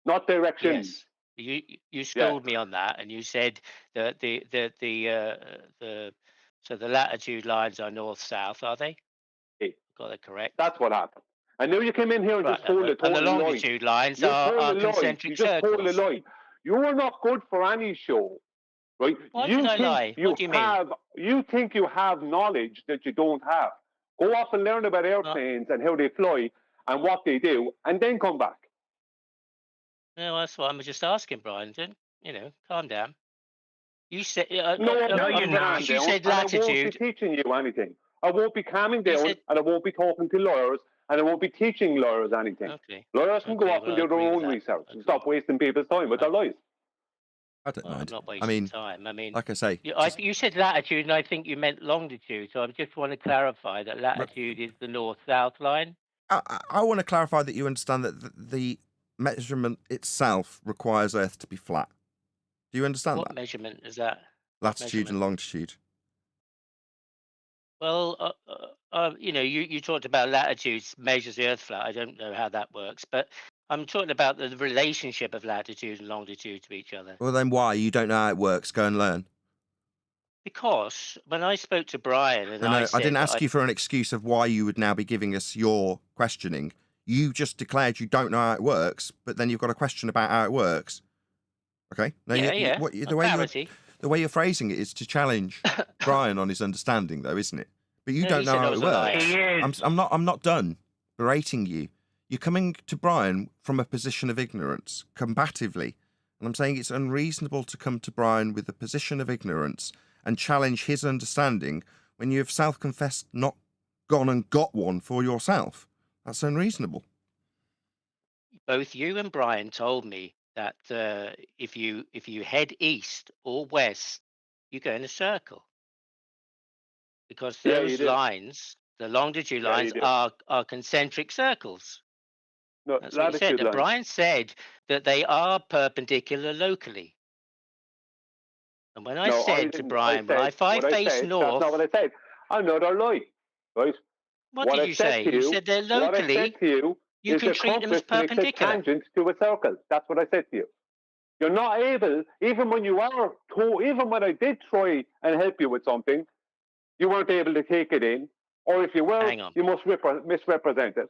not directions. Yes. You scolded me on that, and you said that so the latitude lines are north-south, are they? Got that correct? That's what happened. I knew you came in here and just told a total lie. And the longitude lines are concentric circles. You just told a lie. You are not good for any show, right? Why did I lie? What do you mean? You think you have knowledge that you don't have. Go off and learn about airplanes and how they fly and what they do, and then come back. No, that's what I'm just asking, Brian. Calm down. You said you're not. You said latitude. I won't be teaching you anything. I won't be calming down, and I won't be talking to lawyers, and I won't be teaching lawyers anything. Okay. Lawyers can go off and do their own research and stop wasting people's time with their lies. I don't mind. I'm not wasting time. like I say, you said latitude, and I think you meant longitude. So I just want to clarify that latitude is the north-south line. I want to clarify that you understand that the measurement itself requires Earth to be flat. Do you understand that? What measurement is that? Latitude and longitude. Well, you talked about latitude measures the Earth flat. I don't know how that works, but I'm talking about the relationship of latitude and longitude to each other. Well, then why? You don't know how it works. Go and learn. Because when I spoke to Brian, and I didn't ask you for an excuse of why you would now be giving us your questioning. You just declared you don't know how it works, but then you've got a question about how it works. Okay? Now, the way you're phrasing it is to challenge Brian on his understanding, though, isn't it? But you don't know how it works. I'm not done berating you. You're coming to Brian from a position of ignorance, combatively. And I'm saying it's unreasonable to come to Brian with a position of ignorance and challenge his understanding when you have self-confessed not gone and got one for yourself. That's unreasonable. Both you and Brian told me that if you head east or west, you go in a circle. Because those lines, the longitude lines, are concentric circles. No, That's what he said. That lines. Brian said that they are perpendicular locally. And when I said to Brian, well, if I face north... That's not what I said. Another lie, right? What did you say? You said they're locally. What I said to you you can treat them as perpendicular. Makes a tangent to a circle. That's what I said to you. You're not able, even when I did try and help you with something, you weren't able to take it in. Or if you were, you must misrepresent it.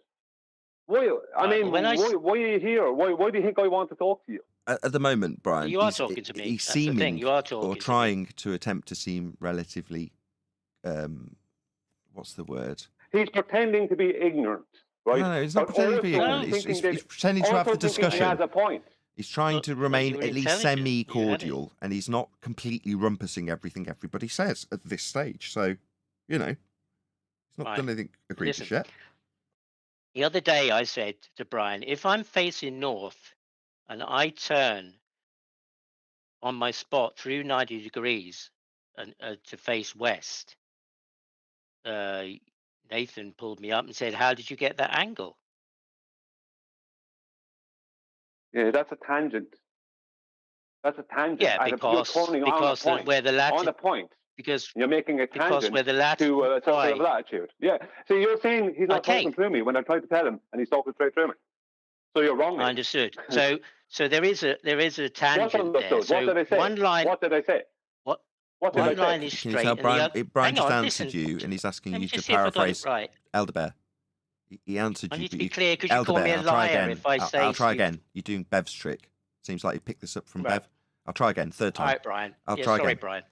Why? Why are you here? Why do you think I want to talk to you? At the moment, Brian, you are talking to me. He's seeming, you are talking or trying to attempt to seem relatively, what's the word? He's pretending to be ignorant, right? No, he's not pretending to be ignorant. He's pretending to have the discussion. He has a point. He's trying to remain at least semi-cordial, and he's not completely rumpusing everything everybody says at this stage. So, he's not done anything egregious yet. The other day I said to Brian, if I'm facing north and I turn on my spot through 90 degrees and to face west, Nathan pulled me up and said, how did you get that angle? Yeah, that's a tangent. That's a tangent. Yeah, because where the latitude... On the point. Because you're making a tangent where the latitude to a circle of latitude. Yeah. So you're saying he's not talking through me when I tried to tell him, and he's talking straight through me. So you're wrong. I understood. So there is a tangent there. So what did I say? One line. What did I say? One line is straight. Can you tell Brian just answered you, and he's asking you to paraphrase Elder Bear. He answered you. I need to be clear. Could you call me a liar if I say? I'll try again. You're doing Bev's trick. Seems like you picked this up from Bev. I'll try again. Third time. All right, Brian. I'll try again. Sorry, Brian.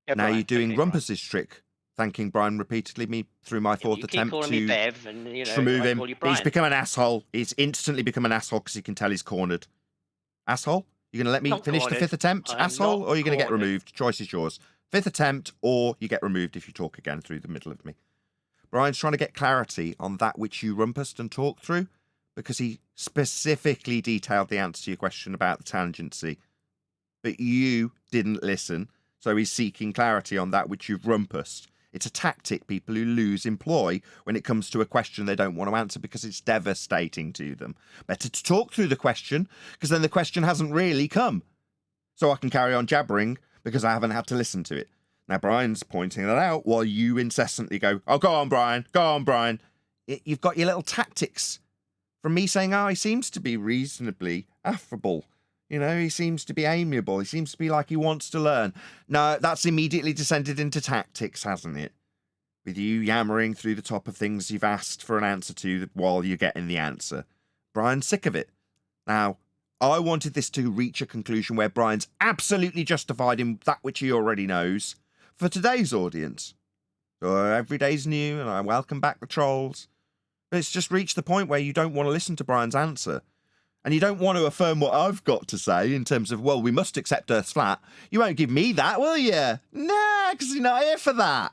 Yeah, now Brian. you're doing Rumpus's trick, thanking Brian repeatedly me through my fourth attempt to Bev and, remove him. He's become an asshole. He's instantly become an asshole because he can tell he's cornered. Asshole? You're going to let me finish the fifth attempt, asshole, or are you going to get removed? Choice is yours. Fifth attempt, or you get removed if you talk again through the middle of me. Brian's trying to get clarity on that which you rumpused and talked through, because he specifically detailed the answer to your question about the tangency. But you didn't listen, so he's seeking clarity on that which you've rumpused. It's a tactic people who lose employ when it comes to a question they don't want to answer because it's devastating to them. Better to talk through the question, because then the question hasn't really come. So I can carry on jabbering because I haven't had to listen to it. Now, Brian's pointing that out while you incessantly go, oh, go on, Brian, go on, Brian. You've got your little tactics from me saying, oh, he seems to be reasonably affable. He seems to be amiable. He seems to be like he wants to learn. No, that's immediately descended into tactics, hasn't it? With you yammering through the top of things you've asked for an answer to while you're getting the answer. Brian's sick of it. Now, I wanted this to reach a conclusion where Brian's absolutely justified in that which he already knows for today's audience. So every day's new, and I welcome back the trolls. But it's just reached the point where you don't want to listen to Brian's answer. And you don't want to affirm what I've got to say in terms of, well, we must accept Earth's flat. You won't give me that, will you? Nah, because you're not here for that.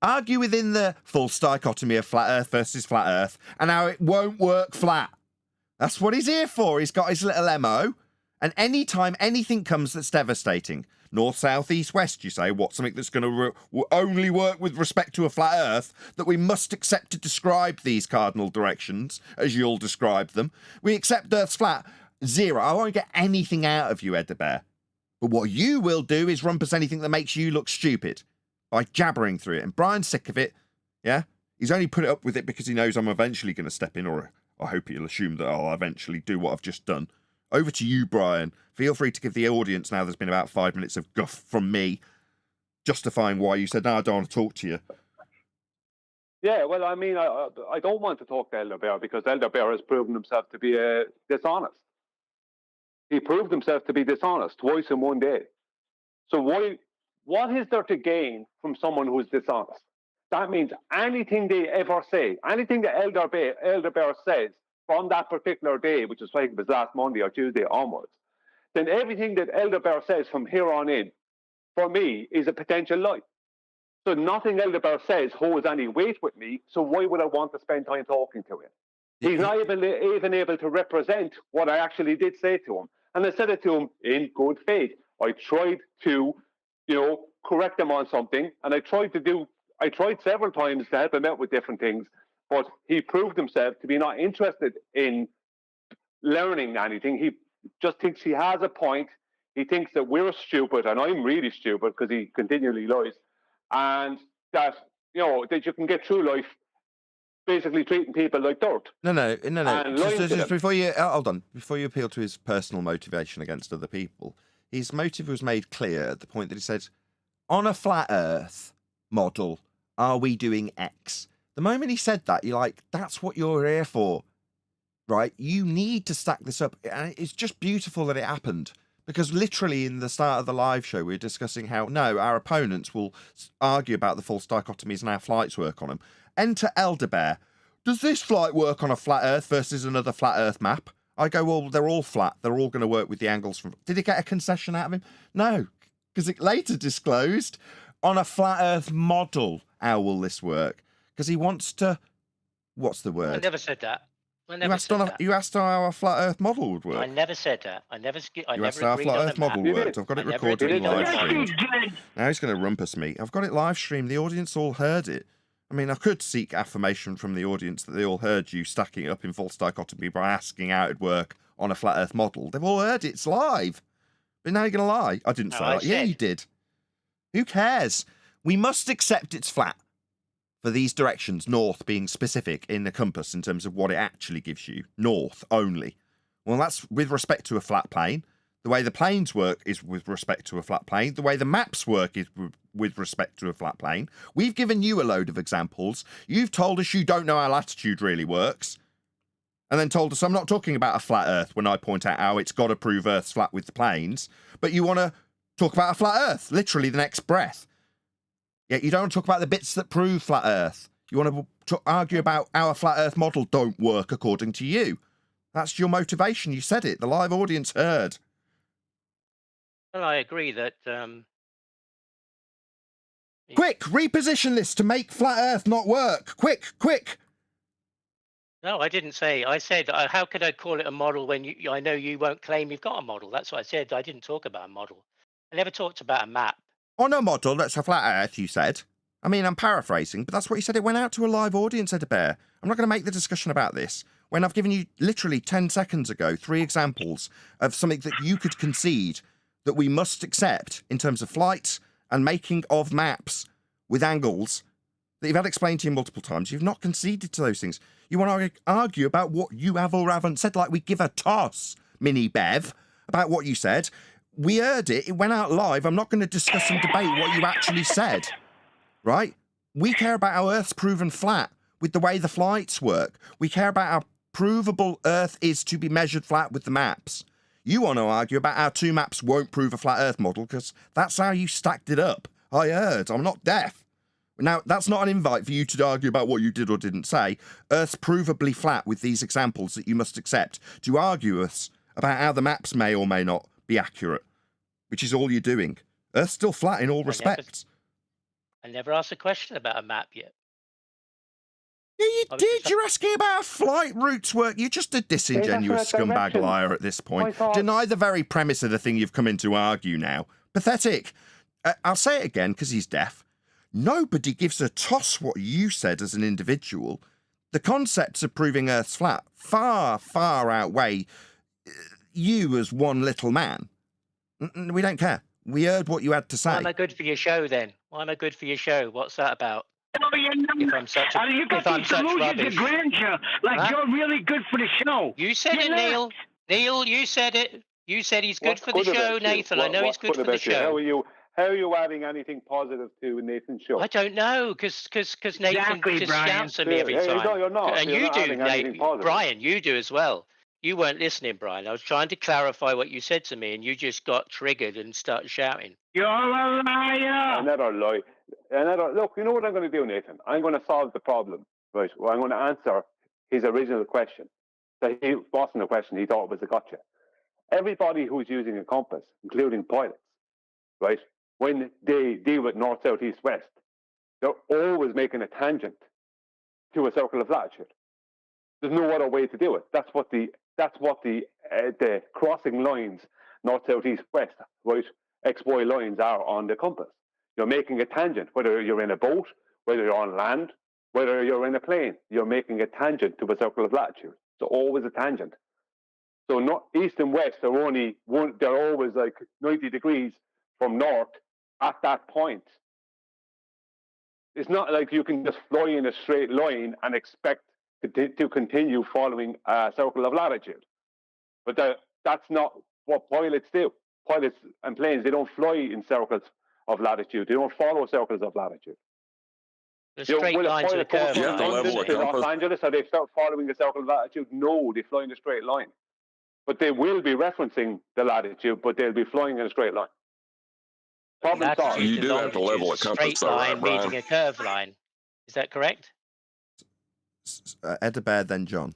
Argue within the false dichotomy of flat Earth versus flat Earth and how it won't work flat. That's what he's here for. He's got his little MO. And any time anything comes that's devastating, north, south, east, west, you say, what's something that's going to only work with respect to a flat Earth, that we must accept to describe these cardinal directions, as you'll describe them. We accept Earth's flat. Zero. I won't get anything out of you, Ed the Bear. But what you will do is rumpus anything that makes you look stupid by jabbering through it. And Brian's sick of it. Yeah? He's only put it up with it because he knows I'm eventually going to step in, or I hope he'll assume that I'll eventually do what I've just done. Over to you, Brian. Feel free to give the audience, now there's been about 5 minutes of guff from me, justifying why you said, no, I don't want to talk to you. Yeah, well, I mean, I don't want to talk to Elder Bear because Elder Bear has proven himself to be dishonest. He proved himself to be dishonest twice in one day. So what is there to gain from someone who is dishonest? That means anything they ever say, anything that Elder Bear says from that particular day, which is like it was last Monday or Tuesday onwards, then everything that Elder Bear says from here on in, for me, is a potential lie. So nothing Elder Bear says holds any weight with me, so why would I want to spend time talking to him? He's not even able to represent what I actually did say to him. And I said it to him in good faith. I tried to, correct him on something, and I tried several times to help him out with different things, but he proved himself to be not interested in learning anything. He just thinks he has a point. He thinks that we're stupid, and I'm really stupid because he continually lies, and that that you can get through life basically treating people like dirt. No. Just before you hold on, before you appeal to his personal motivation against other people, his motive was made clear at the point that he said, on a flat Earth model, are we doing X? The moment he said that, you're like, that's what you're here for, right? You need to stack this up. And it's just beautiful that it happened. Because literally in the start of the live show, we were discussing how, no, our opponents will argue about the false dichotomies and how flights work on them. Enter Elderbear. Does this flight work on a flat Earth versus another flat Earth map? I go, well, they're all flat. They're all going to work with the angles from... Did he get a concession out of him? No, because it later disclosed on a flat Earth model, how will this work? Because he wants to... What's the word? I never said that. You asked how a flat Earth model would work. I never said that. You asked how a flat Earth model worked. I've got it recorded and live streamed. Now he's going to rumpus me. I've got it live streamed. The audience all heard it. I mean, I could seek affirmation from the audience that they all heard you stacking it up in false dichotomy by asking how it'd work on a flat Earth model. They've all heard it. It's live. But now you're going to lie. I didn't say that. Yeah, you did. Who cares? We must accept it's flat. For these directions, north being specific in the compass in terms of what it actually gives you. North only. Well, that's with respect to a flat plane. The way the planes work is with respect to a flat plane. The way the maps work is with respect to a flat plane. We've given you a load of examples. You've told us you don't know how latitude really works. And then told us I'm not talking about a flat Earth when I point out how it's got to prove Earth's flat with the planes. But you want to talk about a flat Earth, literally the next breath. Yet you don't talk about the bits that prove flat Earth. You want to argue about how a flat Earth model don't work according to you. That's your motivation. You said it. The live audience heard. Well, I agree that... Quick, reposition this to make flat Earth not work. Quick. No, I didn't say. I said, how could I call it a model when I know you won't claim you've got a model? That's what I said. I didn't talk about a model. I never talked about a map. On a model that's a flat Earth, you said. I mean, I'm paraphrasing, but that's what you said. It went out to a live audience, Bear. I'm not going to make the discussion about this when I've given you literally 10 seconds ago 3 examples of something that you could concede that we must accept in terms of flights and making of maps with angles that you've had explained to you multiple times. You've not conceded to those things. You want to argue about what you have or haven't said, like we give a toss, Mini Bev, about what you said. We heard it. It went out live. I'm not going to discuss and debate what you actually said, right? We care about how Earth's proven flat with the way the flights work. We care about how provable Earth is to be measured flat with the maps. You want to argue about how 2 maps won't prove a flat Earth model because that's how you stacked it up. I heard. I'm not deaf. Now, that's not an invite for you to argue about what you did or didn't say. Earth's provably flat with these examples that you must accept to argue us about how the maps may or may not be accurate, which is all you're doing. Earth's still flat in all respects. I never asked a question about a map yet. Yeah, you did. You're asking about how flight routes work. You're just a disingenuous scumbag liar at this point. Deny the very premise of the thing you've come in to argue now. Pathetic. I'll say it again because he's deaf. Nobody gives a toss what you said as an individual. The concepts of proving Earth's flat far, far outweigh you as one little man. We don't care. We heard what you had to say. Why am I good for your show then? Why am I good for your show? What's that about? No, you're not. If I'm such rubbish. Grandeur, like you're really good for the show. You said it, Neil. Neil, you said it. You said he's good for the show, Nathan. I know he's good for the show. How are you adding anything positive to Nathan's show? I don't know, because Nathan just shouts at me every time. No, you're not. And you do, Nathan. Brian, you do as well. You weren't listening, Brian. I was trying to clarify what you said to me, and you just got triggered and started shouting. You're a liar. Another lie. Look, you know what I'm going to do, Nathan? I'm going to solve the problem. Right? Well, I'm going to answer his original question. That he wasn't a question. He thought it was a gotcha. Everybody who's using a compass, including pilots, right? When they deal with north, south, east, west, they're always making a tangent to a circle of latitude. There's no other way to do it. That's what the crossing lines, north, south, east, west, right, X, Y lines are on the compass. You're making a tangent, whether you're in a boat, whether you're on land, whether you're in a plane. You're making a tangent to a circle of latitude. So always a tangent. So east and west are only one. They're always like 90 degrees from north at that point. It's not like you can just fly in a straight line and expect to continue following a circle of latitude. But that's not what pilots do. Pilots and planes, they don't fly in circles of latitude. They don't follow circles of latitude. The straight line to the curve You have to line. level a to Los compass. Angeles, or they start following a circle of latitude? No, they fly in a straight line. But they will be referencing the latitude, but they'll be flying in a straight line. Problem solved. Latitude You do have to longitude level a is compass, straight though, right, line Brian? meeting a curved line. Is that correct? Edinburgh, then John.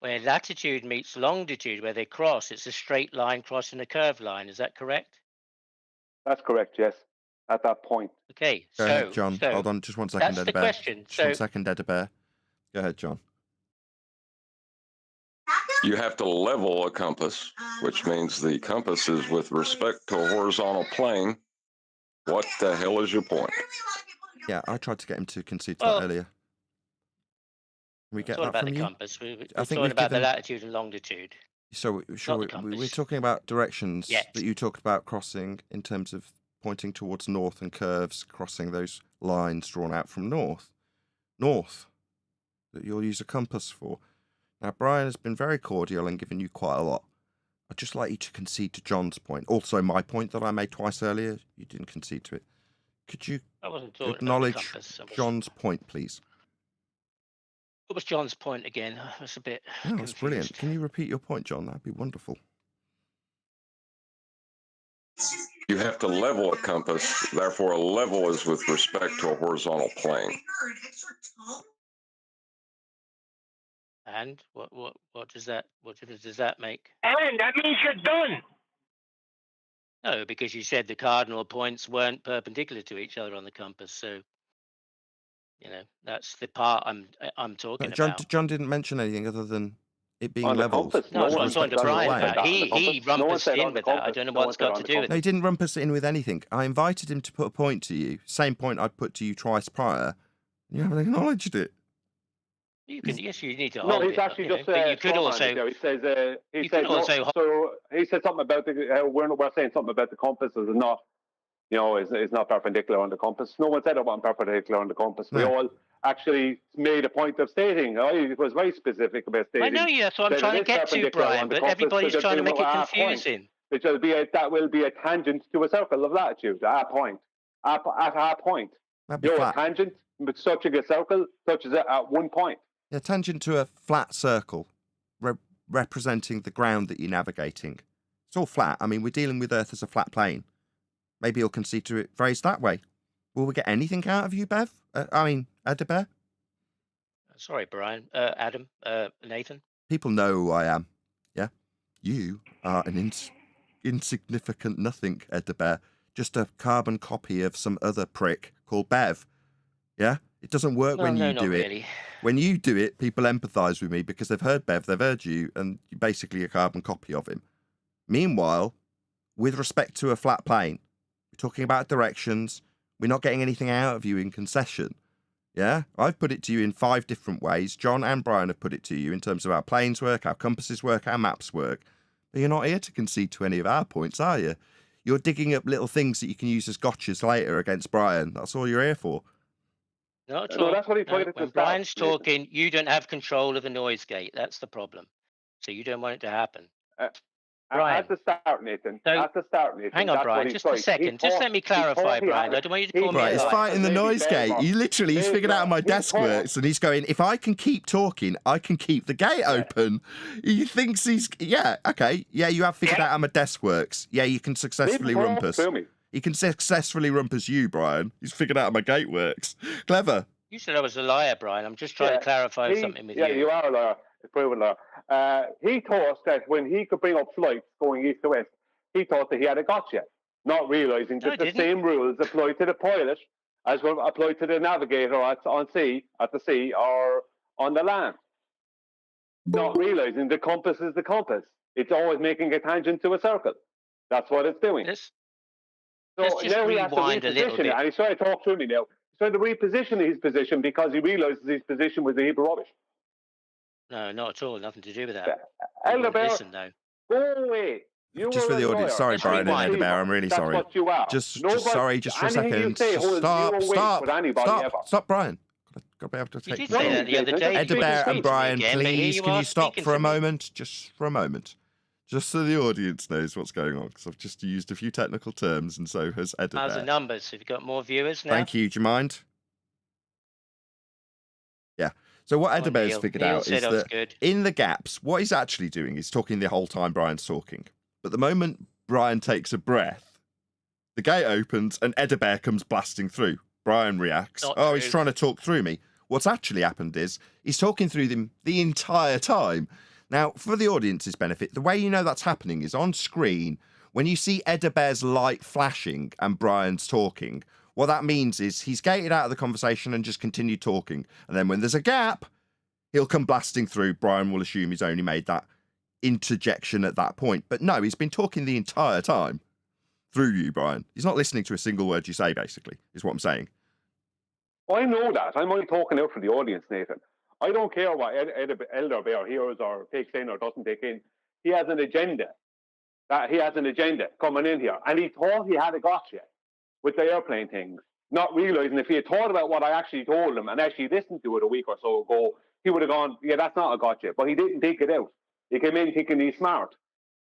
Where latitude meets longitude, where they cross, it's a straight line crossing a curved line. Is that correct? That's correct, yes. At that point. Okay, Go ahead, John. so Hold on just 1 second, that's the Edinburgh. question. Just So 1 second, Edinburgh. Go ahead, John. You have to level a compass, which means the compass is with respect to a horizontal plane. What the hell is your point? Yeah, I tried to get him to concede to Well, that earlier. Can we it's get all that about from the you? compass. We're I think talking we've about the given- latitude and longitude. So Not the we're compass. talking about directions Yet. that you talked about crossing in terms of pointing towards north and curves, crossing those lines drawn out from north. North, that you'll use a compass for. Now, Brian has been very cordial and given you quite a lot. I'd just like you to concede to John's point. Also, my point that I made twice earlier, you didn't concede to it. Could you I wasn't talking acknowledge about the compass. John's point, please? What was John's point again? That's a bit No, that's brilliant. confused. Can you repeat your point, John? That'd be wonderful. You have to level a compass, therefore a level is with respect to a horizontal plane. And what does that difference does that make? And that means you're done. No, because you said the cardinal points weren't perpendicular to each other on the compass. So, that's the part I'm talking about. John didn't mention anything other than it being On the levels. compass, No, that's what I'm one talking to said- no one Brian said about. that on the He compass. No one rumpused said on in the with that. I compass. don't know No what one it's said got on to the do with No, he it. didn't rumpus it in with anything. I invited him to put a point to you, same point I'd put to you twice prior. You haven't acknowledged it. Yes, you need to No, hold he's it. actually just. But you could strong-armed also. it there. He says. He you said. could also So he said something about we're saying something about the compass is not. Is not perpendicular on the compass. No one said it wasn't perpendicular on the compass. We No. all actually made a point of stating. I was very specific about stating. I know you. That's what I'm that trying it to is get to, perpendicular on Brian. the But compass, everybody's so trying to there's make it a point. confusing. That will be a tangent to a circle of latitude. At a point. At a point. That'd be A flat. tangent touching a circle touches it at one point. Yeah, tangent to a flat circle representing the ground that you're navigating. It's all flat. I mean, we're dealing with Earth as a flat plane. Maybe you'll concede to it phrased that way. Will we get anything out of you, Bev? Edinburgh? Sorry, Brian. Adam. Nathan. People know who I am. Yeah? You are an insignificant nothing, Edinburgh. Just a carbon copy of some other prick called Bev. Yeah? It doesn't work when you do it. Really. When you do it, people empathise with me because they've heard Bev, they've heard you, and you're basically a carbon copy of him. Meanwhile, with respect to a flat plane, we're talking about directions. We're not getting anything out of you in concession. Yeah? I've put it to you in 5 different ways. John and Brian have put it to you in terms of how planes work, how compasses work, how maps work. But you're not here to concede to any of our points, are you? You're digging up little things that you can use as gotchas later against Brian. That's all you're here for. Not at No, all. that's what he pointed to When start, Brian's Nathan. talking, you don't have control of the noise gate. That's the problem. So you don't want it to happen. Brian. At the start, Nathan. So- At the start, Nathan. Hang on, that's what Brian. he Just a tried. second. Just let me clarify, Brian. I don't want you to call me Right, it's a liar. fighting the noise gate. He's figured out how my desk works, and he's going, if I can keep talking, I can keep the gate open. He thinks okay. Yeah, you have figured out how my desk works. Yeah, you can successfully rumpus. He can successfully rumpus you, Brian. He's figured out how my gate works. Clever. You said I was a liar, Brian. I'm just trying to clarify something with you. Yeah, you are a liar. A proven liar. He thought that when he could bring up flights going east to west, he thought that he had a gotcha, not realising that the same rules apply to the pilot as will apply to the navigator at the sea or on the land. Not realising the compass is the compass. It's always making a tangent to a circle. That's what it's doing. Let's So just now he has to rewind a little reposition bit. it, and he's trying to talk to me now. He's trying to reposition his position because he realises his position was the Hebrew rubbish. No, not at all. Nothing to do with that. Elder Bear, listen, though. go away. You Just for the audience, sorry, Let's Brian and rewind. Edda Bear, I'm really sorry. That's what you are. Just Nobody, sorry, just for a anything second. You say Just holds stop, zero weight stop, with anybody stop, ever. stop, Brian. Got to be able to You take did say that the other day. Edda You Bear speak and to me Brian, again, but here please, you can are you stop speaking for a to me. moment? Just for a moment. Just so the audience knows what's going on, because I've just used a few technical terms, and so has Edda How's Bear. the numbers? Have you got more viewers now? Thank you. Do you mind? Yeah. So what Edda Bear's figured out is that in the gaps, what he's actually doing is talking the whole time Brian's talking. But the moment Brian takes a breath, the gate opens and Edda Bear comes blasting through. Brian reacts. Oh, he's trying to talk through me. What's actually happened is he's talking through them the entire time. Now, for the audience's benefit, the way you know that's happening is on screen, when you see Edda Bear's light flashing and Brian's talking, what that means is he's gated out of the conversation and just continued talking. And then when there's a gap, he'll come blasting through. Brian will assume he's only made that interjection at that point. But no, he's been talking the entire time through you, Brian. He's not listening to a single word you say, basically, is what I'm saying. I know that. I'm only talking out for the audience, Nathan. I don't care what Elder Bear hears or takes in or doesn't take in. He has an agenda. He has an agenda coming in here. And he thought he had a gotcha with the airplane things, not realising if he had thought about what I actually told him and actually listened to it a week or so ago, he would have gone, yeah, that's not a gotcha. But he didn't take it out. He came in thinking he's smart.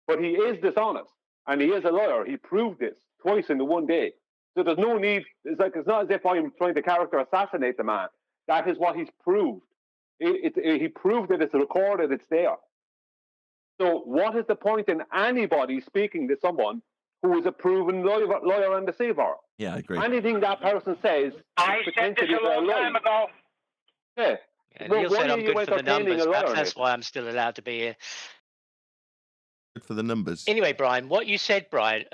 But he is dishonest. And he is a liar. He proved this twice in the one day. So there's no need. It's not as if I'm trying to character assassinate the man. That is what he's proved. He proved it. It's recorded. It's there. So what is the point in anybody speaking to someone who is a proven liar and deceiver? Yeah, I agree. Anything that person says, I said this a long time ago. Yeah. Yeah, Neil said I'm good for the numbers. Perhaps that's why I'm still allowed to be here. Good for the numbers. Anyway, Brian, what you said, Brian,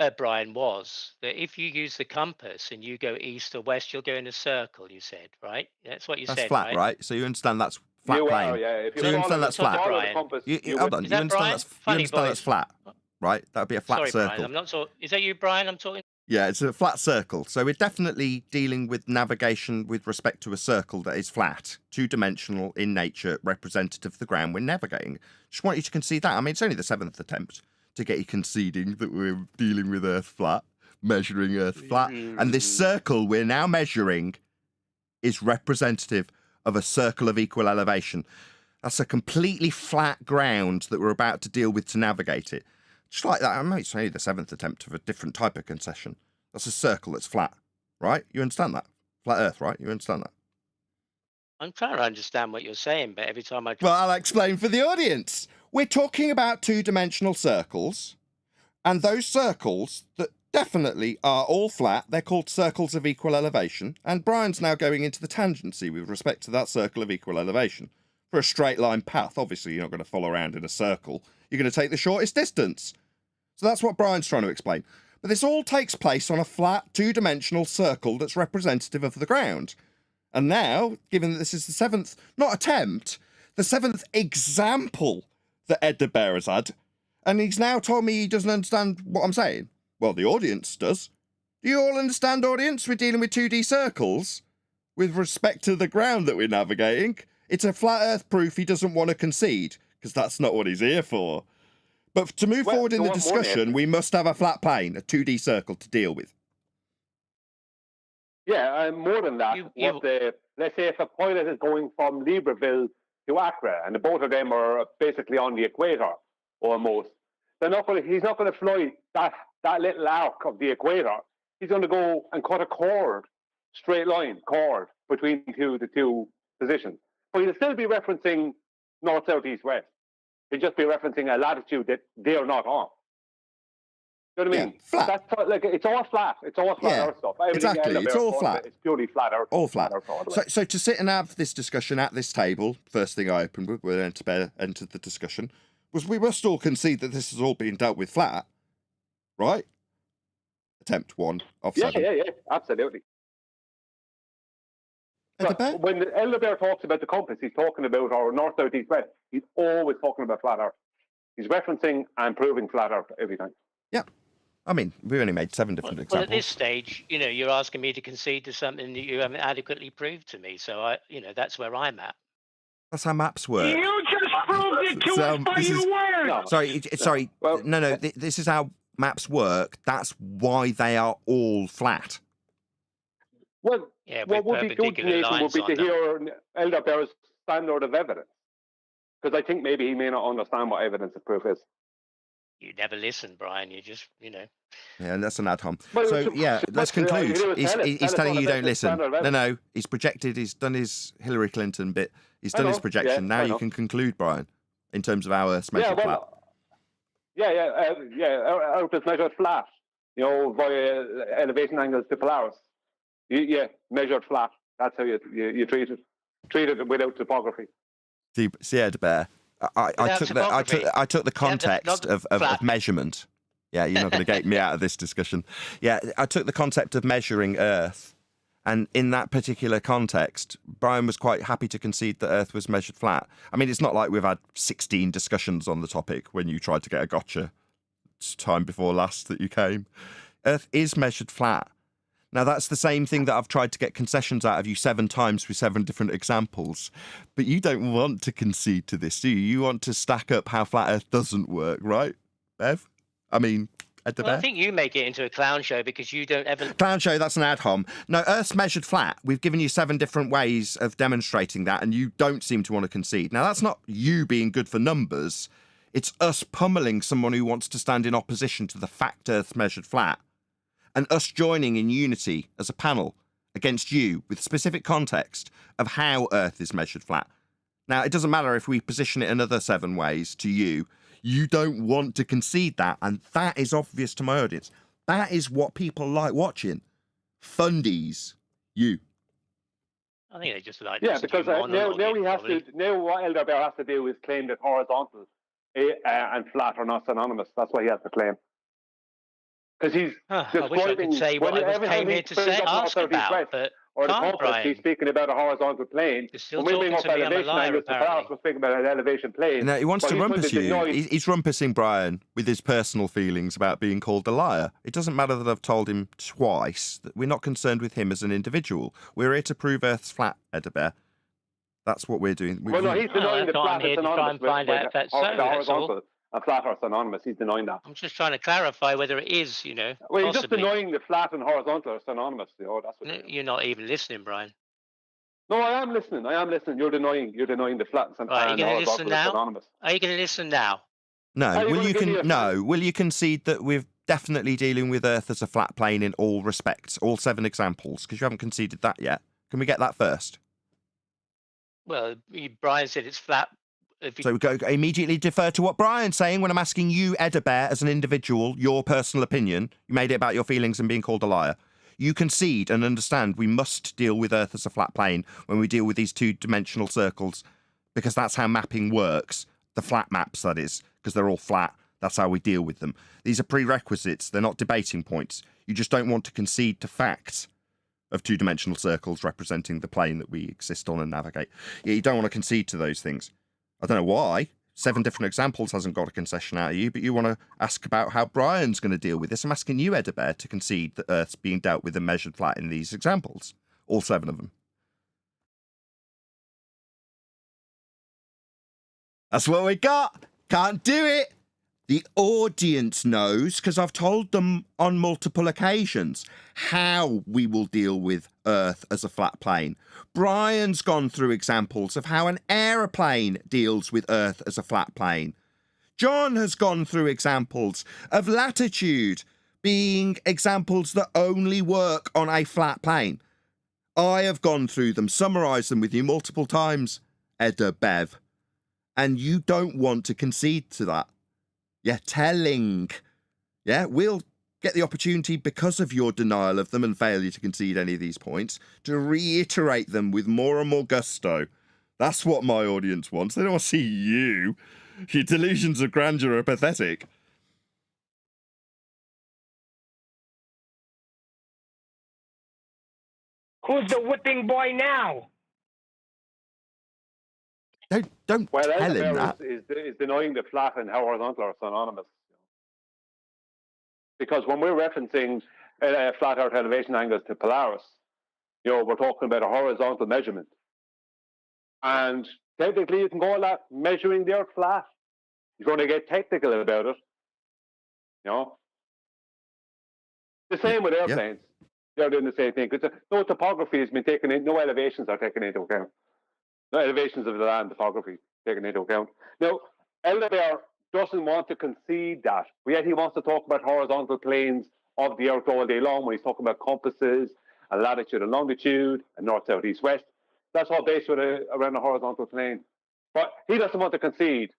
was that if you use the compass and you go east or west, you'll go in a circle. You said, right? That's what you said. That's flat, right? So you understand that's flat plane. If so you understand that's flat. Hold on. You understand that's flat, right? That would be a flat circle. Brian, I'm not talking. Is that you, Brian? I'm talking. Yeah, it's a flat circle. So we're definitely dealing with navigation with respect to a circle that is flat, two-dimensional in nature, representative of the ground we're navigating. Just want you to concede that. I mean, it's only the 7th attempt to get you conceding that we're dealing with Earth flat, measuring Earth flat. And this circle we're now measuring is representative of a circle of equal elevation. That's a completely flat ground that we're about to deal with to navigate it. Just like that, I might say the 7th attempt of a different type of concession. That's a circle that's flat, right? You understand that? Flat Earth, right? You understand that? I'm trying to understand what you're saying, but every time I... Well, I'll explain for the audience. We're talking about two-dimensional circles, and those circles that definitely are all flat, they're called circles of equal elevation, and Brian's now going into the tangency with respect to that circle of equal elevation. For a straight line path, obviously you're not going to follow around in a circle. You're going to take the shortest distance. So that's what Brian's trying to explain. But this all takes place on a flat, two-dimensional circle that's representative of the ground. And now, given that this is the 7th, not attempt, the 7th example that Edda Bear has had, and he's now told me he doesn't understand what I'm saying. Well, the audience does. Do you all understand, audience? We're dealing with 2D circles with respect to the ground that we're navigating. It's a flat Earth proof he doesn't want to concede, because that's not what he's here for. But to move forward in the discussion, we must have a flat plane, a 2D circle to deal with. Yeah, more than that. Let's say if a pilot is going from Libreville to Accra, and the both of them are basically on the equator, almost, he's not going to fly that little arc of the equator. He's going to go and cut a straight line cord between the two positions. But he'll still be referencing north, south, east, west. He'll just be referencing a latitude that they're not on. You know what I mean? Flat. That's like it's all flat. It's all flat Earth stuff. Exactly. It's all flat. It's purely flat Earth. All flat. So to sit and have this discussion at this table, first thing I opened with, when I entered the discussion, was we must all concede that this is all being dealt with flat, right? Attempt 1 of 7. Yeah, absolutely. But when the Elder Bear talks about the compass, he's talking about our north, south, east, west. He's always talking about flat Earth. He's referencing and proving flat Earth every time. Yeah. I mean, we only made 7 different examples. Well, at this stage, you're asking me to concede to something that you haven't adequately proved to me. So, that's where I'm at. That's how maps work. You just proved it to us by your word. No. Sorry. Well, No. This is how maps work. That's why they are all flat. Well, Yeah, what with would be good, perpendicular Nathan, would lines be on to them. hear Elder Bear's standard of evidence. Because I think maybe he may not understand what evidence of proof is. You never listen, Brian. You just, Yeah, and that's an ad hom. Well, So let's conclude. He's telling you don't listen. No. He's projected. He's done his Hillary Clinton bit. He's done his projection. Now you can conclude, Brian, in terms of our measured flat. Earth is measured flat. Via elevation angles to Polaris. Measured flat. That's how you treat it. Treat it without topography. See, Ed Bear, I took the context of measurement. Yeah, you're not going to get me out of this discussion. Yeah, I took the concept of measuring Earth, and in that particular context, Brian was quite happy to concede that Earth was measured flat. I mean, it's not like we've had 16 discussions on the topic when you tried to get a gotcha time before last that you came. Earth is measured flat. Now, that's the same thing that I've tried to get concessions out of you 7 times with 7 different examples. But you don't want to concede to this, do you? You want to stack up how flat Earth doesn't work, right, Bev? I mean, I think you make it into a clown show because you don't ever... Clown show, that's an ad hom. No, Earth's measured flat. We've given you 7 different ways of demonstrating that, and you don't seem to want to concede. Now, that's not you being good for numbers. It's us pummeling someone who wants to stand in opposition to the fact Earth's measured flat, and us joining in unity as a panel against you with specific context of how Earth is measured flat. Now, it doesn't matter if we position it another 7 ways to you. You don't want to concede that, and that is obvious to my audience. That is what people like watching. Fundies. You. I think they just like... Yeah, because now what Elder Bear has to do is claim that horizontal and flat are not synonymous. That's what he has to claim. Because he's I wish I could say what I came here to say, ask about, but or the can't, compass, Brian. He's speaking about a horizontal plane. You're still when we bring talking up to me, I'm a elevation liar, angles, apparently. we're speaking about an elevation plane. No, he wants to rumpus you. deny- He's rumpusing Brian with his personal feelings about being called a liar. It doesn't matter that I've told him twice that we're not concerned with him as an individual. We're here to prove Earth's flat, Edabear. That's what we're doing. Well, no, he's denying the flat is synonymous with find out if that's so, the horizontal and flat are synonymous. He's denying that. I'm just trying to clarify whether it is, Well, he's just possibly. denying the flat and horizontal are synonymous. That's what No, you're not even listening, Brian. No, I am listening. You're denying the flat and Right, are you going to horizontal listen are now? synonymous. Are you going to listen now? No. Will Will you concede that we're definitely dealing with Earth as a flat plane in all respects, all 7 examples? Because you haven't conceded that yet. Can we get that first? Well, Brian said it's flat. So we go immediately defer to what Brian's saying when I'm asking you, Edabear, as an individual, your personal opinion. You made it about your feelings and being called a liar. You concede and understand we must deal with Earth as a flat plane when we deal with these 2-dimensional circles, because that's how mapping works. The flat maps, that is, because they're all flat. That's how we deal with them. These are prerequisites. They're not debating points. You just don't want to concede to facts of 2-dimensional circles representing the plane that we exist on and navigate. Yeah, you don't want to concede to those things. I don't know why. 7 different examples hasn't got a concession out of you, but you want to ask about how Brian's going to deal with this. I'm asking you, Edabear, to concede that Earth's being dealt with and measured flat in these examples. All 7 of them. That's what we got. Can't do it. The audience knows, because I've told them on multiple occasions, how we will deal with Earth as a flat plane. Brian's gone through examples of how an aeroplane deals with Earth as a flat plane. John has gone through examples of latitude being examples that only work on a flat plane. I have gone through them, summarised them with you multiple times, Edabev. And you don't want to concede to that. Yeah, telling. Yeah, we'll get the opportunity, because of your denial of them and failure to concede any of these points, to reiterate them with more and more gusto. That's what my audience wants. They don't want to see you. Your delusions of grandeur are pathetic. Who's the whipping boy now? Don't tell him that. Is denying the flat and horizontal are synonymous. Because when we're referencing flat Earth elevation angles to Polaris, we're talking about a horizontal measurement. And Technically, you can call that measuring the Earth flat. You're going to get technical about it. You know? The same with airplanes. They're doing the same thing. Because no topography has been taken in, no elevations are taken into account. No elevations of the land topography taken into account. Now, Elderbear doesn't want to concede that, but yet he wants to talk about horizontal planes of the Earth all day long when he's talking about compasses and latitude and longitude and north, south, east, west. That's all based around a horizontal plane. But he doesn't want to concede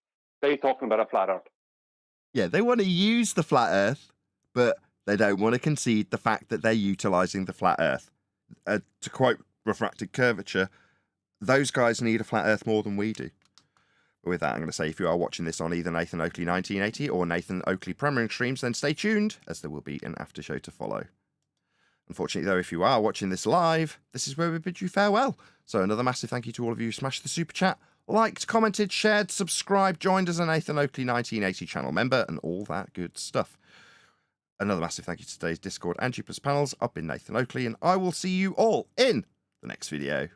that he's talking about a flat Earth. Yeah, they want to use the flat Earth, but they don't want to concede the fact that they're utilising the flat Earth. To quote refracted curvature, those guys need a flat Earth more than we do. But with that, I'm going to say if you are watching this on either Nathan Oakley 1980 or Nathan Oakley Premiering streams, then stay tuned, as there will be an after show to follow. Unfortunately, though, if you are watching this live, this is where we bid you farewell. So another massive thank you to all of you who smashed the super chat, liked, commented, shared, subscribed, joined as a Nathan Oakley 1980 channel member, and all that good stuff. Another massive thank you to today's Discord and G+ panels. I've been Nathan Oakley, and I will see you all in the next video.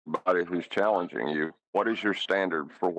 Everybody who's challenging you, what is your standard for what?